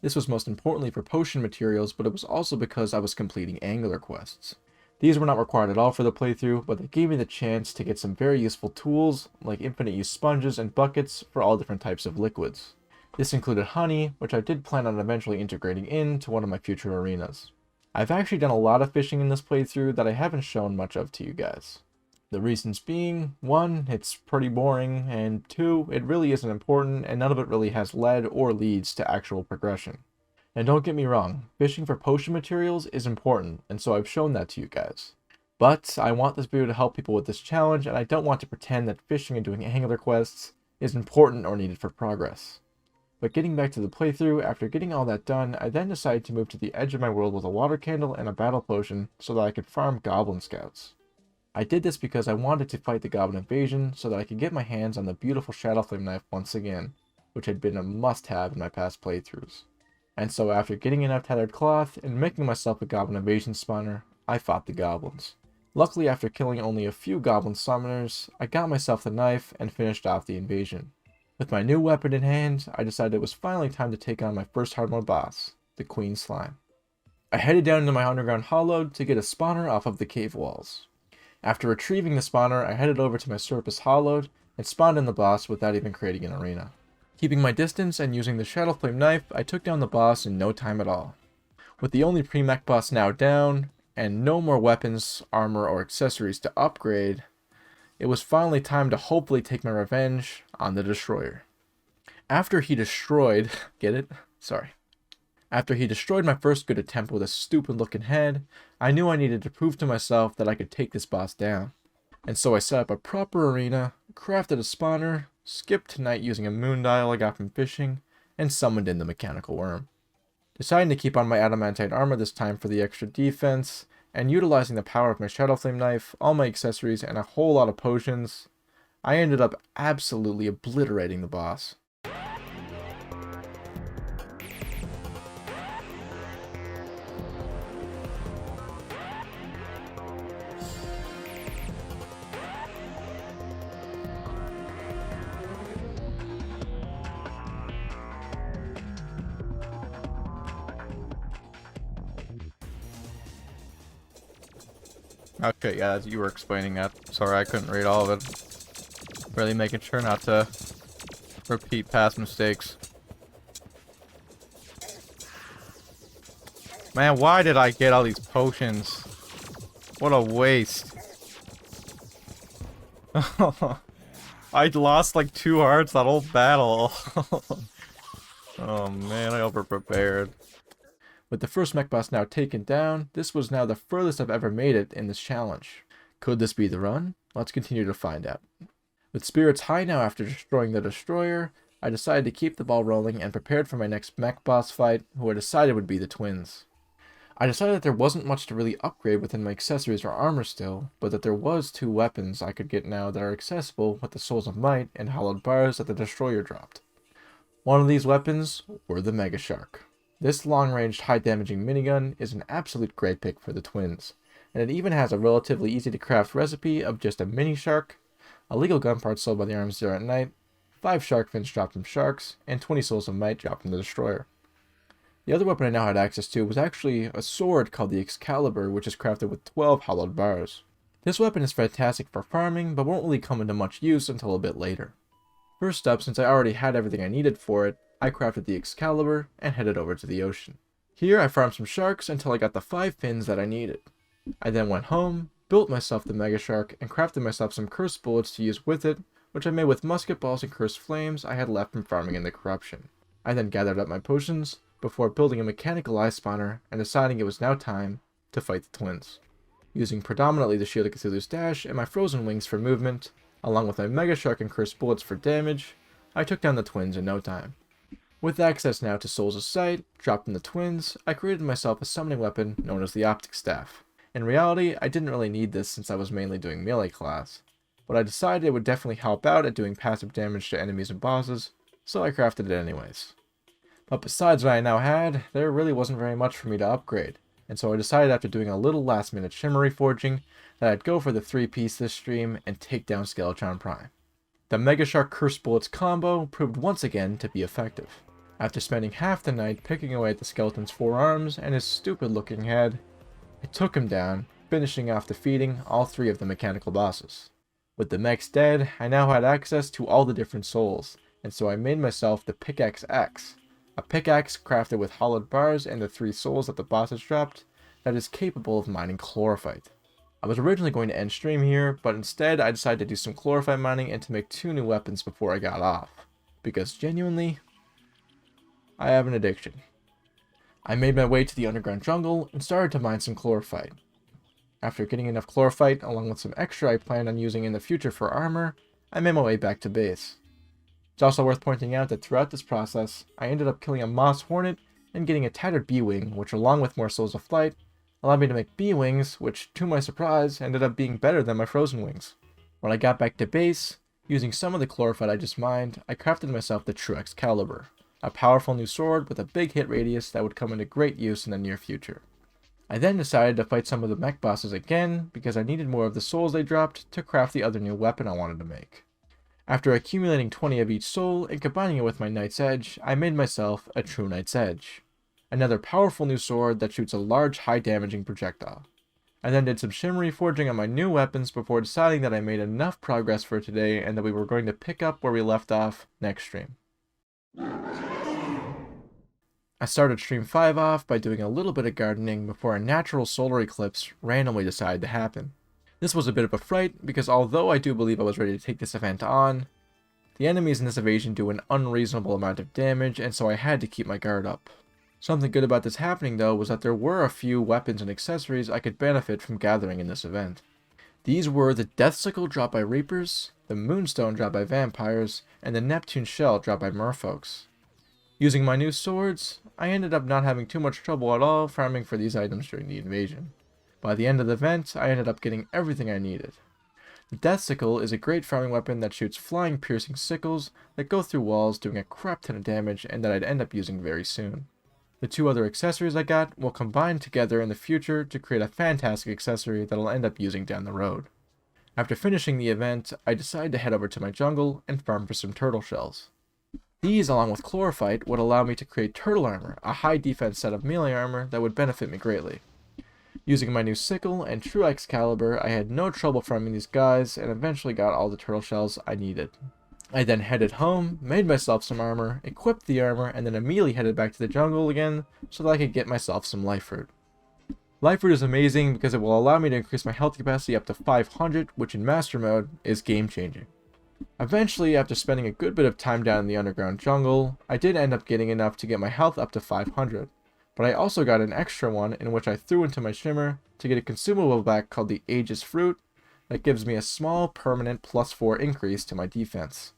This was most importantly for potion materials, but it was also because I was completing angler quests. These were not required at all for the playthrough, but they gave me the chance to get some very useful tools, like infinite use sponges and buckets for all different types of liquids. This included honey, which I did plan on eventually integrating into one of my future arenas. I've actually done a lot of fishing in this playthrough that I haven't shown much of to you guys. The reasons being, 1, it's pretty boring, and 2, it really isn't important and none of it really has led or leads to actual progression. And don't get me wrong, fishing for potion materials is important, and so I've shown that to you guys. But I want this video to help people with this challenge, and I don't want to pretend that fishing and doing angler quests is important or needed for progress. But getting back to the playthrough, after getting all that done, I then decided to move to the edge of my world with a water candle and a battle potion so that I could farm goblin scouts. I did this because I wanted to fight the goblin invasion so that I could get my hands on the beautiful Shadow Flame knife once again, which had been a must-have in my past playthroughs. And so after getting enough tethered cloth and making myself a goblin invasion spawner, I fought the goblins. Luckily, after killing only a few goblin summoners, I got myself the knife and finished off the invasion. With my new weapon in hand, I decided it was finally time to take on my first hard mode boss, the Queen Slime. I headed down into my underground hollow to get a spawner off of the cave walls. After retrieving the spawner, I headed over to my surface hollowed and spawned in the boss without even creating an arena. Keeping my distance and using the Shadow Flame knife, I took down the boss in no time at all. With the only pre-mech boss now down, and no more weapons, armor, or accessories to upgrade, it was finally time to hopefully take my revenge on the Destroyer. After he destroyed... get it? Sorry. After he destroyed my first good attempt with a stupid looking head, I knew I needed to prove to myself that I could take this boss down. And so I set up a proper arena, crafted a spawner, skipped tonight using a moon dial I got from fishing, and summoned in the mechanical worm. Deciding to keep on my adamantine armor this time for the extra defense, and utilizing the power of my Shadow Flame knife, all my accessories, and a whole lot of potions, I ended up absolutely obliterating the boss. Okay, yeah, you were explaining that. Sorry, I couldn't read all of it. Really making sure not to repeat past mistakes. Man, why did I get all these potions? What a waste. I lost like 2 hearts that whole battle. Oh man, I overprepared. With the first mech boss now taken down, this was now the furthest I've ever made it in this challenge. Could this be the run? Let's continue to find out. With spirits high now after destroying the destroyer, I decided to keep the ball rolling and prepared for my next mech boss fight, who I decided would be the twins. I decided that there wasn't much to really upgrade within my accessories or armor still, but that there was 2 weapons I could get now that are accessible with the Souls of Might and Hollowed Bars that the destroyer dropped. One of these weapons were the Mega Shark. This long-ranged, high-damaging minigun is an absolute great pick for the twins, and it even has a relatively easy-to-craft recipe of just a mini shark, illegal gun parts sold by the Arms Dealer at night, 5 shark fins dropped from sharks, and 20 Souls of Might dropped from the destroyer. The other weapon I now had access to was actually a sword called the Excalibur, which is crafted with 12 hollowed bars. This weapon is fantastic for farming, but won't really come into much use until a bit later. First up, since I already had everything I needed for it, I crafted the Excalibur and headed over to the ocean. Here I farmed some sharks until I got the 5 fins that I needed. I then went home, built myself the Mega Shark, and crafted myself some cursed bullets to use with it, which I made with musket balls and cursed flames I had left from farming in the corruption. I then gathered up my potions, before building a mechanical eye spawner and deciding it was now time to fight the twins. Using predominantly the Shield of Cthulhu's Dash and my frozen wings for movement, along with my Mega Shark and cursed bullets for damage, I took down the twins in no time. With access now to Souls of Sight, dropped in the twins, I created myself a summoning weapon known as the Optic Staff. In reality, I didn't really need this since I was mainly doing melee class, but I decided it would definitely help out at doing passive damage to enemies and bosses, so I crafted it anyways. But besides what I now had, there really wasn't very much for me to upgrade, and so I decided after doing a little last minute shimmery forging that I'd go for the 3-piece this stream and take down Skeletron Prime. The Mega Shark Cursed Bullets combo proved once again to be effective. After spending half the night picking away at the skeleton's 4 arms and his stupid looking head, I took him down, finishing off defeating all 3 of the mechanical bosses. With the mechs dead, I now had access to all the different souls, and so I made myself the Pickaxe X, a pickaxe crafted with hollowed bars and the 3 souls that the bosses dropped that is capable of mining chlorophyte. I was originally going to end stream here, but instead I decided to do some chlorophyte mining and to make 2 new weapons before I got off, because genuinely, I have an addiction. I made my way to the underground jungle and started to mine some chlorophyte. After getting enough chlorophyte, along with some extra I planned on using in the future for armor, I made my way back to base. It's also worth pointing out that throughout this process, I ended up killing a moss hornet and getting a tattered bee-wing, which along with more souls of flight, allowed me to make bee-wings, which to my surprise ended up being better than my frozen wings. When I got back to base, using some of the chlorophyte I just mined, I crafted myself the true Excalibur, a powerful new sword with a big hit radius that would come into great use in the near future. I then decided to fight some of the mech bosses again because I needed more of the souls they dropped to craft the other new weapon I wanted to make. After accumulating 20 of each soul and combining it with my Knight's Edge, I made myself a true Knight's Edge, another powerful new sword that shoots a large high damaging projectile. I then did some shimmery forging on my new weapons before deciding that I made enough progress for today and that we were going to pick up where we left off next stream. I started stream 5 off by doing a little bit of gardening before a natural solar eclipse randomly decided to happen. This was a bit of a fright because although I do believe I was ready to take this event on, the enemies in this invasion do an unreasonable amount of damage and so I had to keep my guard up. Something good about this happening though was that there were a few weapons and accessories I could benefit from gathering in this event. These were the Death Sickle dropped by Reapers, the Moonstone dropped by Vampires, and the Neptune Shell dropped by Merfolks. Using my new swords, I ended up not having too much trouble at all farming for these items during the invasion. By the end of the event, I ended up getting everything I needed. The Death Sickle is a great farming weapon that shoots flying piercing sickles that go through walls doing a crap ton of damage and that I'd end up using very soon. The 2 other accessories I got will combine together in the future to create a fantastic accessory that I'll end up using down the road. After finishing the event, I decided to head over to my jungle and farm for some turtle shells. These, along with chlorophyte, would allow me to create turtle armor, a high defense set of melee armor that would benefit me greatly. Using my new sickle and true Excalibur, I had no trouble farming these guys and eventually got all the turtle shells I needed. I then headed home, made myself some armor, equipped the armor, and then immediately headed back to the jungle again so that I could get myself some life fruit. Life fruit is amazing because it will allow me to increase my health capacity up to 500, which in master mode is game changing. Eventually, after spending a good bit of time down in the underground jungle, I did end up getting enough to get my health up to 500, but I also got an extra one in which I threw into my shimmer to get a consumable back called the Aegis Fruit that gives me a small permanent +4 increase to my defense.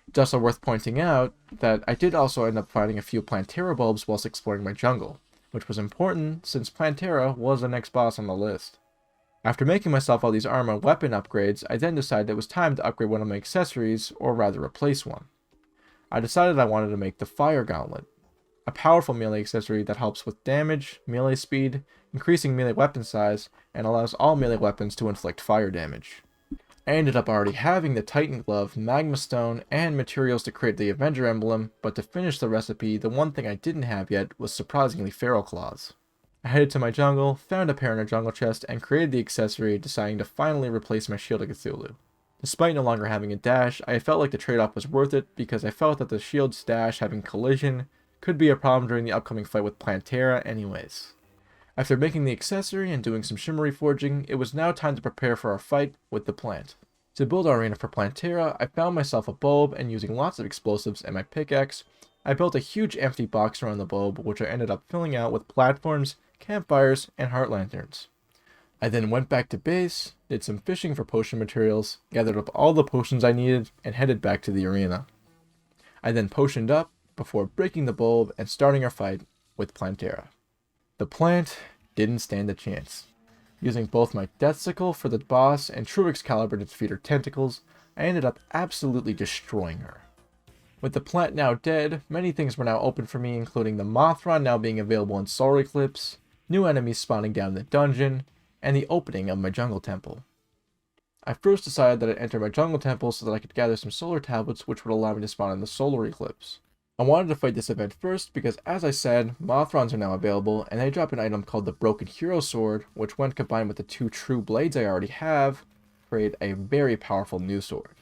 It's also worth pointing out that I did also end up finding a few Plantera bulbs whilst exploring my jungle, which was important since Plantera was the next boss on the list. After making myself all these armor weapon upgrades, I then decided it was time to upgrade one of my accessories, or rather replace one. I decided I wanted to make the Fire Gauntlet, a powerful melee accessory that helps with damage, melee speed, increasing melee weapon size, and allows all melee weapons to inflict fire damage. I ended up already having the Titan Glove, Magma Stone, and materials to create the Avenger Emblem, but to finish the recipe, the one thing I didn't have yet was surprisingly Feral Claws. I headed to my jungle, found a pair in a jungle chest, and created the accessory, deciding to finally replace my Shield of Cthulhu. Despite no longer having a dash, I felt like the trade-off was worth it because I felt that the shield's dash having collision could be a problem during the upcoming fight with Plantera anyways. After making the accessory and doing some shimmery forging, it was now time to prepare for our fight with the plant. To build our arena for Plantera, I found myself a bulb, and using lots of explosives and my pickaxe, I built a huge empty box around the bulb, which I ended up filling out with platforms, campfires, and heart lanterns. I then went back to base, did some fishing for potion materials, gathered up all the potions I needed, and headed back to the arena. I then potioned up before breaking the bulb and starting our fight with Plantera. The plant didn't stand a chance. Using both my Death Sickle for the boss and True Excalibur to defeat her tentacles, I ended up absolutely destroying her. With the plant now dead, many things were now open for me, including the Mothra now being available in Solar Eclipse, new enemies spawning down in the dungeon, and the opening of my jungle temple. I first decided that I'd enter my jungle temple so that I could gather some solar tablets which would allow me to spawn in the solar eclipse. I wanted to fight this event first because, as I said, Mothrons are now available, and they drop an item called the Broken Hero Sword, which when combined with the 2 true blades I already have, create a very powerful new sword.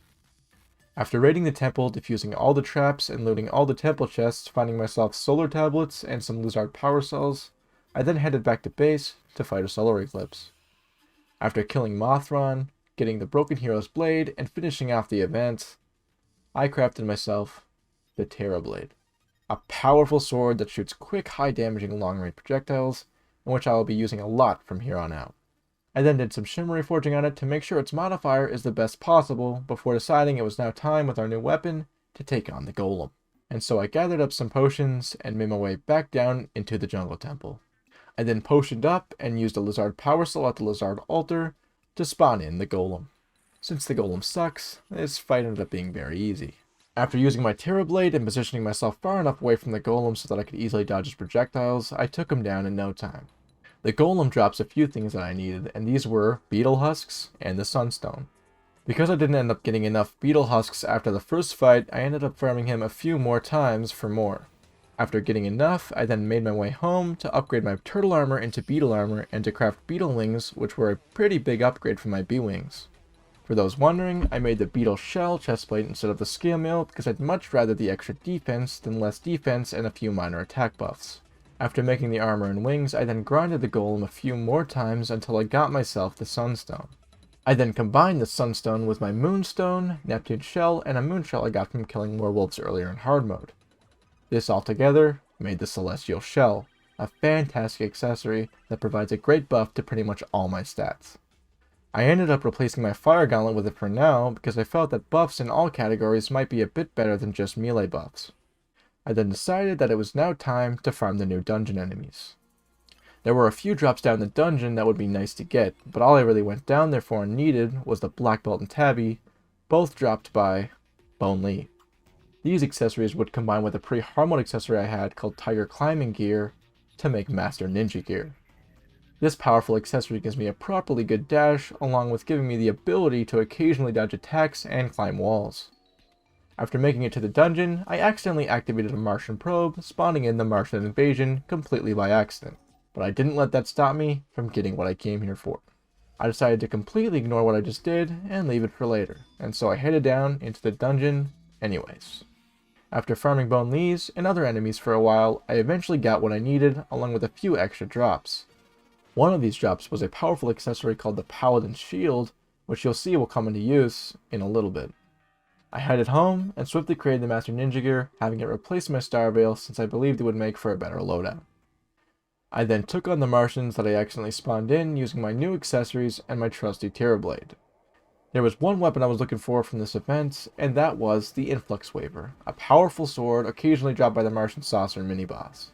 After raiding the temple, defusing all the traps, and looting all the temple chests, finding myself solar tablets and some Lizard power cells, I then headed back to base to fight a solar eclipse. After killing Mothron, getting the Broken Hero's Blade, and finishing off the event, I crafted myself the Terra Blade, a powerful sword that shoots quick, high-damaging long-range projectiles, and which I will be using a lot from here on out. I then did some shimmery forging on it to make sure its modifier is the best possible, before deciding it was now time with our new weapon to take on the Golem. And so I gathered up some potions and made my way back down into the jungle temple. I then potioned up and used a Lizard power cell at the Lizard altar to spawn in the Golem. Since the Golem sucks, this fight ended up being very easy. After using my Terra Blade and positioning myself far enough away from the Golem so that I could easily dodge his projectiles, I took him down in no time. The Golem drops a few things that I needed, and these were Beetle Husks and the Sunstone. Because I didn't end up getting enough Beetle Husks after the first fight, I ended up farming him a few more times for more. After getting enough, I then made my way home to upgrade my turtle armor into beetle armor and to craft beetle wings, which were a pretty big upgrade from my bee wings. For those wondering, I made the beetle shell chestplate instead of the scale mail because I'd much rather the extra defense than less defense and a few minor attack buffs. After making the armor and wings, I then grinded the golem a few more times until I got myself the Sunstone. I then combined the Sunstone with my Moonstone, Neptune Shell, and a Moonshell I got from killing werewolves earlier in hard mode. This altogether made the Celestial Shell, a fantastic accessory that provides a great buff to pretty much all my stats. I ended up replacing my Fire Gauntlet with it for now because I felt that buffs in all categories might be a bit better than just melee buffs. I then decided that it was now time to farm the new dungeon enemies. There were a few drops down the dungeon that would be nice to get, but all I really went down there for and needed was the Black Belt and Tabby, both dropped by Bone Lee. These accessories would combine with a pre-Hardmode accessory I had called Tiger Climbing Gear to make Master Ninja Gear. This powerful accessory gives me a properly good dash, along with giving me the ability to occasionally dodge attacks and climb walls. After making it to the dungeon, I accidentally activated a Martian probe, spawning in the Martian invasion completely by accident. But I didn't let that stop me from getting what I came here for. I decided to completely ignore what I just did and leave it for later, and so I headed down into the dungeon anyways. After farming Bone Lees and other enemies for a while, I eventually got what I needed, along with a few extra drops. One of these drops was a powerful accessory called the Paladin's Shield, which you'll see will come into use in a little bit. I headed home and swiftly created the Master Ninja Gear, having it replace my Star Veil since I believed it would make for a better loadout. I then took on the Martians that I accidentally spawned in using my new accessories and my trusty Terrablade. There was one weapon I was looking for from this event, and that was the Influx Waver, a powerful sword occasionally dropped by the Martian Saucer mini-boss.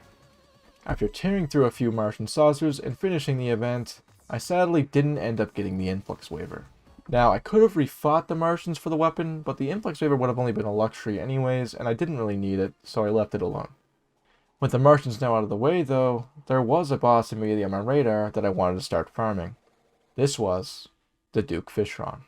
After tearing through a few Martian Saucers and finishing the event, I sadly didn't end up getting the Influx Waver. Now, I could have refought the Martians for the weapon, but the Influx Waver would have only been a luxury anyways, and I didn't really need it, so I left it alone. With the Martians now out of the way though, there was a boss immediately on my radar that I wanted to start farming. This was the Duke Fishron.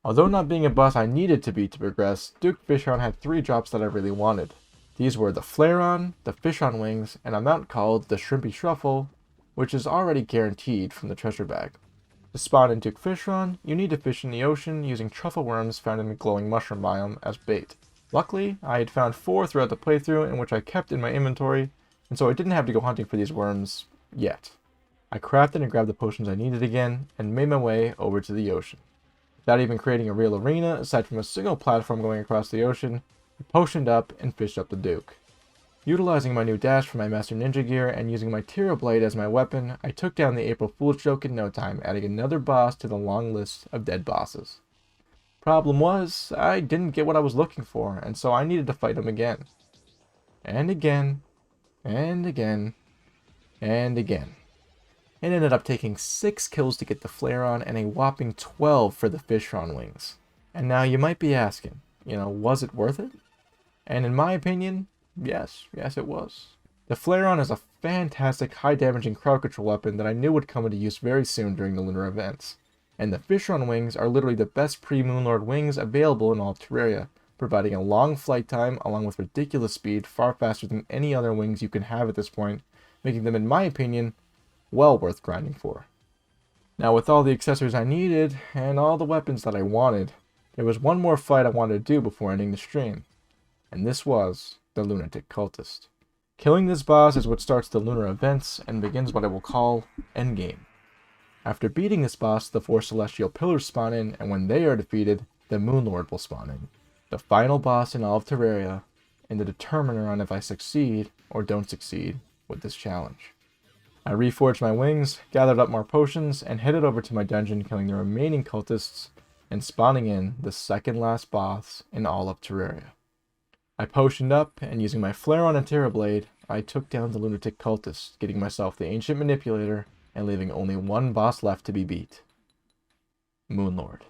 Although not being a boss I needed to beat to progress, Duke Fishron had 3 drops that I really wanted. These were the Flare-On, the Fish-On Wings, and a mount called the Shrimpy Truffle, which is already guaranteed from the treasure bag. To spawn in Duke Fishron, you need to fish in the ocean using truffle worms found in the glowing mushroom biome as bait. Luckily, I had found 4 throughout the playthrough in which I kept in my inventory, and so I didn't have to go hunting for these worms yet. I crafted and grabbed the potions I needed again, and made my way over to the ocean. Without even creating a real arena, aside from a single platform going across the ocean, I potioned up and fished up the Duke. Utilizing my new dash for my Master Ninja gear and using my Terrablade as my weapon, I took down the April Fool's joke in no time, adding another boss to the long list of dead bosses. Problem was, I didn't get what I was looking for, and so I needed to fight him again. And again, and again, and again. It ended up taking 6 kills to get the Flare-On and a whopping 12 for the Fish-On Wings. And now you might be asking, was it worth it? And in my opinion, yes it was. The Flare-On is a fantastic high damaging crowd control weapon that I knew would come into use very soon during the lunar events. And the Fish-On Wings are literally the best pre-Moonlord wings available in all of Terraria, providing a long flight time along with ridiculous speed far faster than any other wings you can have at this point, making them in my opinion well worth grinding for. Now with all the accessories I needed, and all the weapons that I wanted, there was one more fight I wanted to do before ending the stream. And this was the Lunatic Cultist. Killing this boss is what starts the lunar events and begins what I will call Endgame. After beating this boss, the 4 Celestial Pillars spawn in, and when they are defeated, the Moonlord will spawn in. The final boss in all of Terraria, and the determiner on if I succeed or don't succeed with this challenge. I reforged my wings, gathered up more potions, and headed over to my dungeon killing the remaining cultists and spawning in the second last boss in all of Terraria. I potioned up, and using my Flare-On and Terrablade, I took down the Lunatic Cultist, getting myself the Ancient Manipulator and leaving only one boss left to be beat. Moonlord.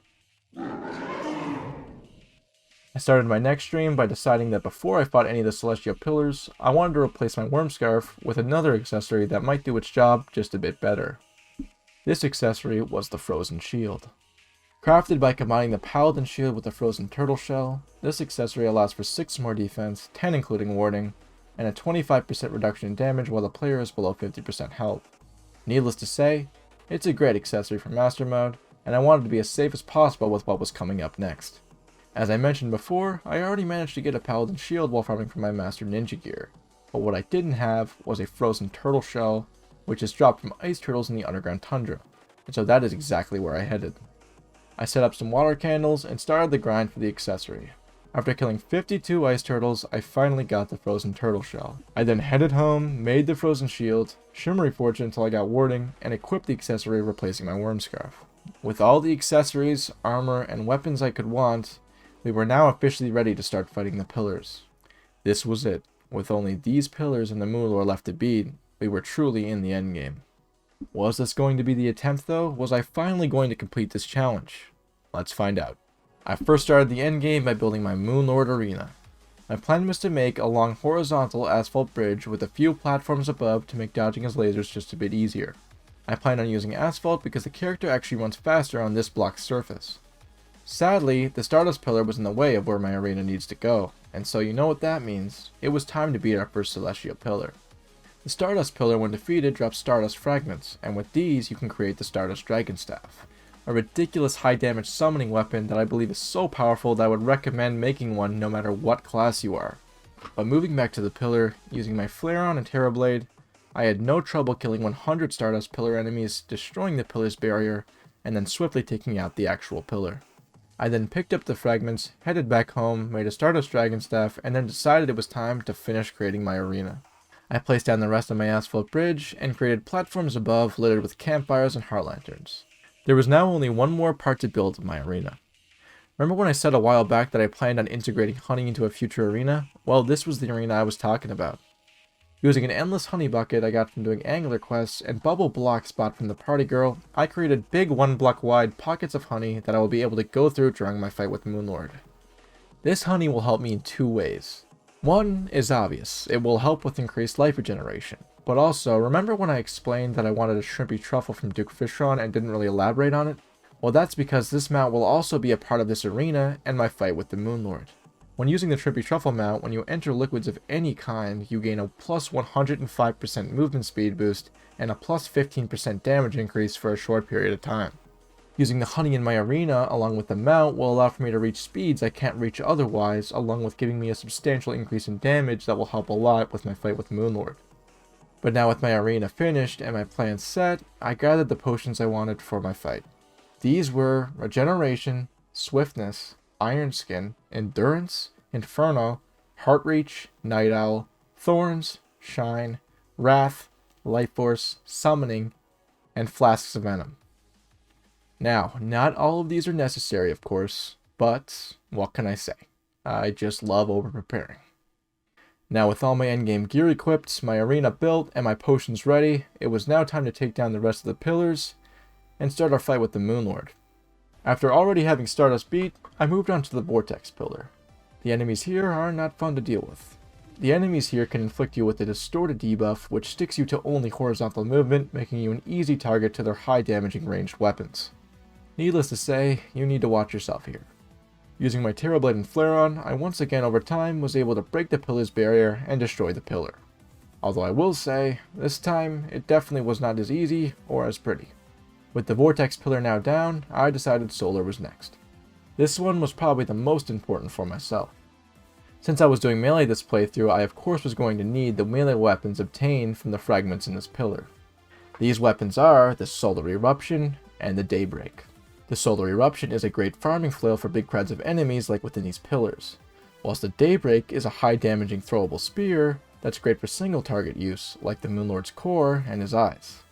I started my next stream by deciding that before I fought any of the Celestial Pillars, I wanted to replace my Worm Scarf with another accessory that might do its job just a bit better. This accessory was the Frozen Shield. Crafted by combining the Paladin Shield with the Frozen Turtle Shell, this accessory allows for 6 more defense, 10 including warding, and a 25% reduction in damage while the player is below 50% health. Needless to say, it's a great accessory for Master Mode, and I wanted to be as safe as possible with what was coming up next. As I mentioned before, I already managed to get a Paladin Shield while farming for my Master Ninja gear, but what I didn't have was a Frozen Turtle Shell, which is dropped from ice turtles in the underground tundra, and so that is exactly where I headed. I set up some water candles and started the grind for the accessory. After killing 52 ice turtles, I finally got the Frozen Turtle Shell. I then headed home, made the Frozen Shield, shimmery fortune until I got warding, and equipped the accessory replacing my Worm Scarf. With all the accessories, armor, and weapons I could want, we were now officially ready to start fighting the pillars. This was it. With only these pillars and the Moonlord left to beat, we were truly in the endgame. Was this going to be the attempt though? Was I finally going to complete this challenge? Let's find out. I first started the endgame by building my Moonlord Arena. My plan was to make a long horizontal asphalt bridge with a few platforms above to make dodging his lasers just a bit easier. I planned on using asphalt because the character actually runs faster on this block's surface. Sadly, the Stardust Pillar was in the way of where my arena needs to go, and so you know what that means. It was time to beat our first Celestial Pillar. The Stardust Pillar, when defeated, drops Stardust Fragments, and with these you can create the Stardust Dragon Staff. A ridiculous high damage summoning weapon that I believe is so powerful that I would recommend making one no matter what class you are. But moving back to the pillar, using my Flare-On and Terrablade, I had no trouble killing 100 Stardust Pillar enemies, destroying the pillar's barrier, and then swiftly taking out the actual pillar. I then picked up the fragments, headed back home, made a Stardust Dragon Staff, and then decided it was time to finish creating my arena. I placed down the rest of my asphalt bridge and created platforms above littered with campfires and heart lanterns. There was now only one more part to build in my arena. Remember when I said a while back that I planned on integrating honey into a future arena? Well, this was the arena I was talking about. Using an endless honey bucket I got from doing angler quests and bubble block spot from the party girl, I created big 1 block wide pockets of honey that I will be able to go through during my fight with Moonlord. This honey will help me in 2 ways. One is obvious, it will help with increased life regeneration. But also, remember when I explained that I wanted a shrimpy truffle from Duke Fishron and didn't really elaborate on it? Well, that's because this mount will also be a part of this arena and my fight with the Moonlord. When using the Shrimpy Truffle mount, when you enter liquids of any kind, you gain a plus 105% movement speed boost and a plus 15% damage increase for a short period of time. Using the honey in my arena along with the mount will allow for me to reach speeds I can't reach otherwise, along with giving me a substantial increase in damage that will help a lot with my fight with Moonlord. But now with my arena finished and my plan set, I gathered the potions I wanted for my fight. These were Regeneration, Swiftness, Iron Skin, Endurance, Inferno, Heart Reach, Night Owl, Thorns, Shine, Wrath, Life Force, Summoning, and Flasks of Venom. Now, not all of these are necessary, of course, but what can I say? I just love over-preparing. Now with all my endgame gear equipped, my arena built, and my potions ready, it was now time to take down the rest of the pillars and start our fight with the Moonlord. After already having Stardust beat, I moved on to the Vortex pillar. The enemies here are not fun to deal with. The enemies here can inflict you with a distorted debuff, which sticks you to only horizontal movement, making you an easy target to their high damaging ranged weapons. Needless to say, you need to watch yourself here. Using my Terrablade and Flare-On, I once again over time was able to break the pillar's barrier and destroy the pillar. Although I will say, this time, it definitely was not as easy or as pretty. With the Vortex pillar now down, I decided Solar was next. This one was probably the most important for myself. Since I was doing melee this playthrough, I of course was going to need the melee weapons obtained from the fragments in this pillar. These weapons are the Solar Eruption and the Daybreak. The Solar Eruption is a great farming flail for big crowds of enemies like within these pillars, whilst the Daybreak is a high damaging throwable spear that's great for single target use like the Moonlord's core and his eyes.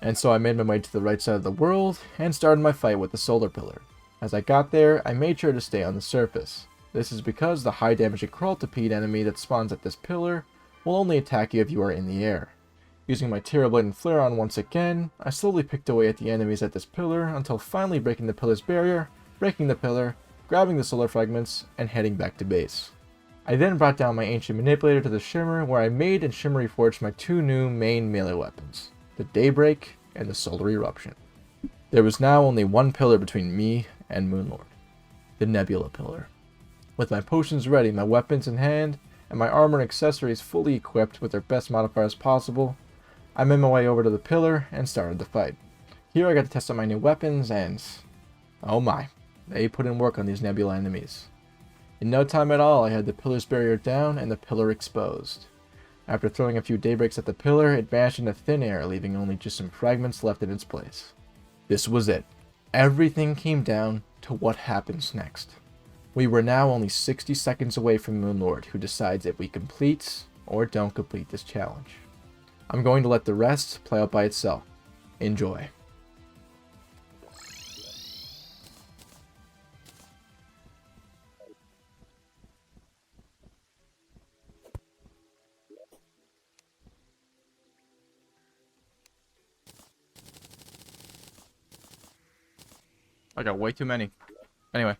And so I made my way to the right side of the world and started my fight with the Solar Pillar. As I got there, I made sure to stay on the surface. This is because the high damaging Crawltipede enemy that spawns at this pillar will only attack you if you are in the air. Using my Terrablade and Flare-On once again, I slowly picked away at the enemies at this pillar until finally breaking the pillar's barrier, breaking the pillar, grabbing the solar fragments, and heading back to base. I then brought down my Ancient Manipulator to the Shimmer, where I made and Shimmery forged my 2 new main melee weapons, the Daybreak and the Solar Eruption. There was now only one pillar between me and Moonlord, the Nebula Pillar. With my potions ready, my weapons in hand, and my armor and accessories fully equipped with their best modifiers possible, I made my way over to the pillar and started the fight. Here I got to test out my new weapons and, oh my, they put in work on these Nebula enemies. In no time at all, I had the pillar's barrier down and the pillar exposed. After throwing a few daybreaks at the pillar, it vanished into thin air, leaving only just some fragments left in its place. This was it. Everything came down to what happens next. We were now only 60 seconds away from Moonlord, who decides if we complete or don't complete this challenge. I'm going to let the rest play out by itself. Enjoy. I got way too many. Anyway.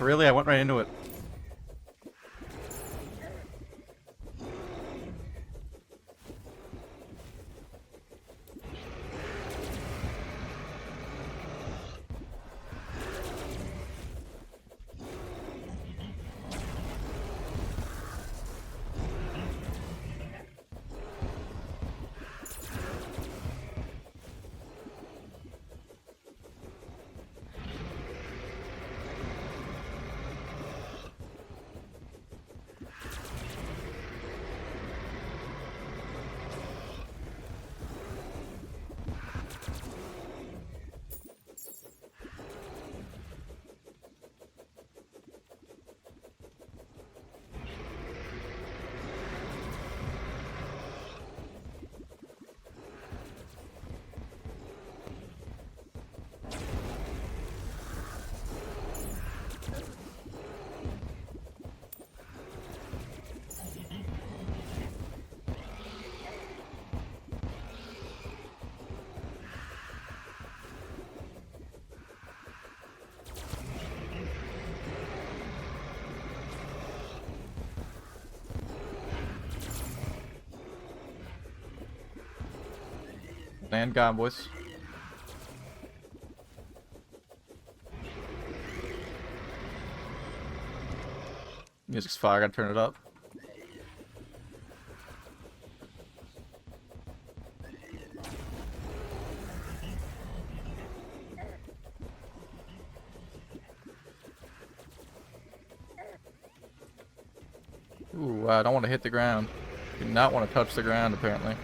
really? I went right into it. Land gone, boys. Music's fire, I gotta turn it up. Ooh, I don't want to hit the ground. Do not want to touch the ground, apparently.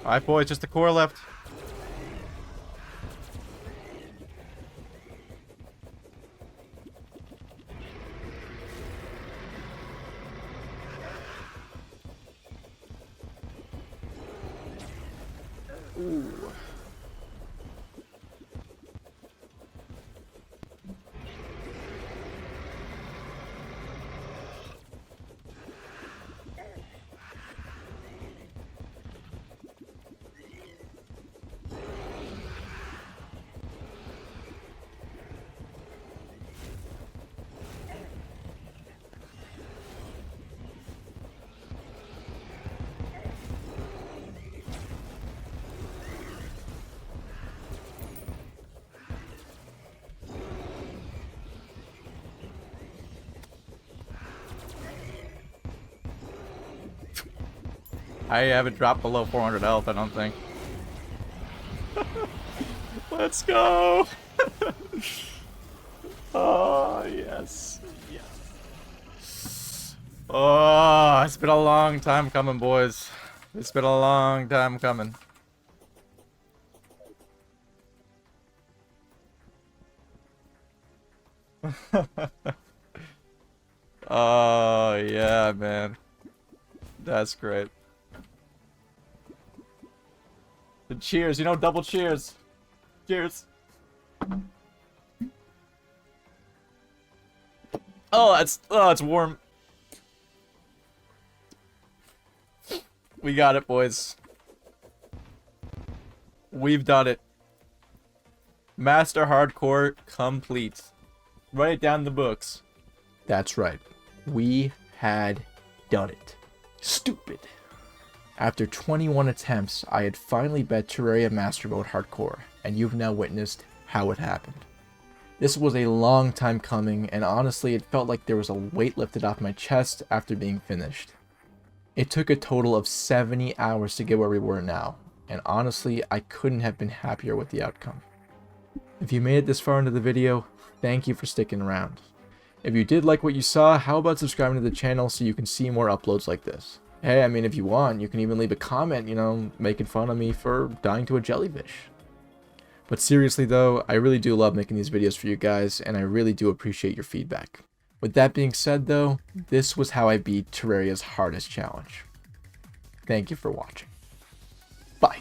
Alright, boys, just the core left. Ooh. I haven't dropped below 400 health, I don't think. Let's go! Oh, yes. Yes. Oh, it's been a long time coming, boys. It's been a long time coming. Oh, yeah, man. That's great. And cheers, you know, double cheers. Cheers. Oh, it's warm. We got it, boys. We've done it. Master Hardcore complete. Write it down in the books. That's right. We had done it. Stupid. After 21 attempts, I had finally bet Terraria Master Mode Hardcore, and you've now witnessed how it happened. This was a long time coming, and honestly, it felt like there was a weight lifted off my chest after being finished. It took a total of 70 hours to get where we were now, and honestly, I couldn't have been happier with the outcome. If you made it this far into the video, thank you for sticking around. If you did like what you saw, how about subscribing to the channel so you can see more uploads like this? Hey, I mean, if you want, you can even leave a comment, you know, making fun of me for dying to a jellyfish. But seriously though, I really do love making these videos for you guys, and I really do appreciate your feedback. With that being said though, this was how I beat Terraria's hardest challenge. Thank you for watching. Bye.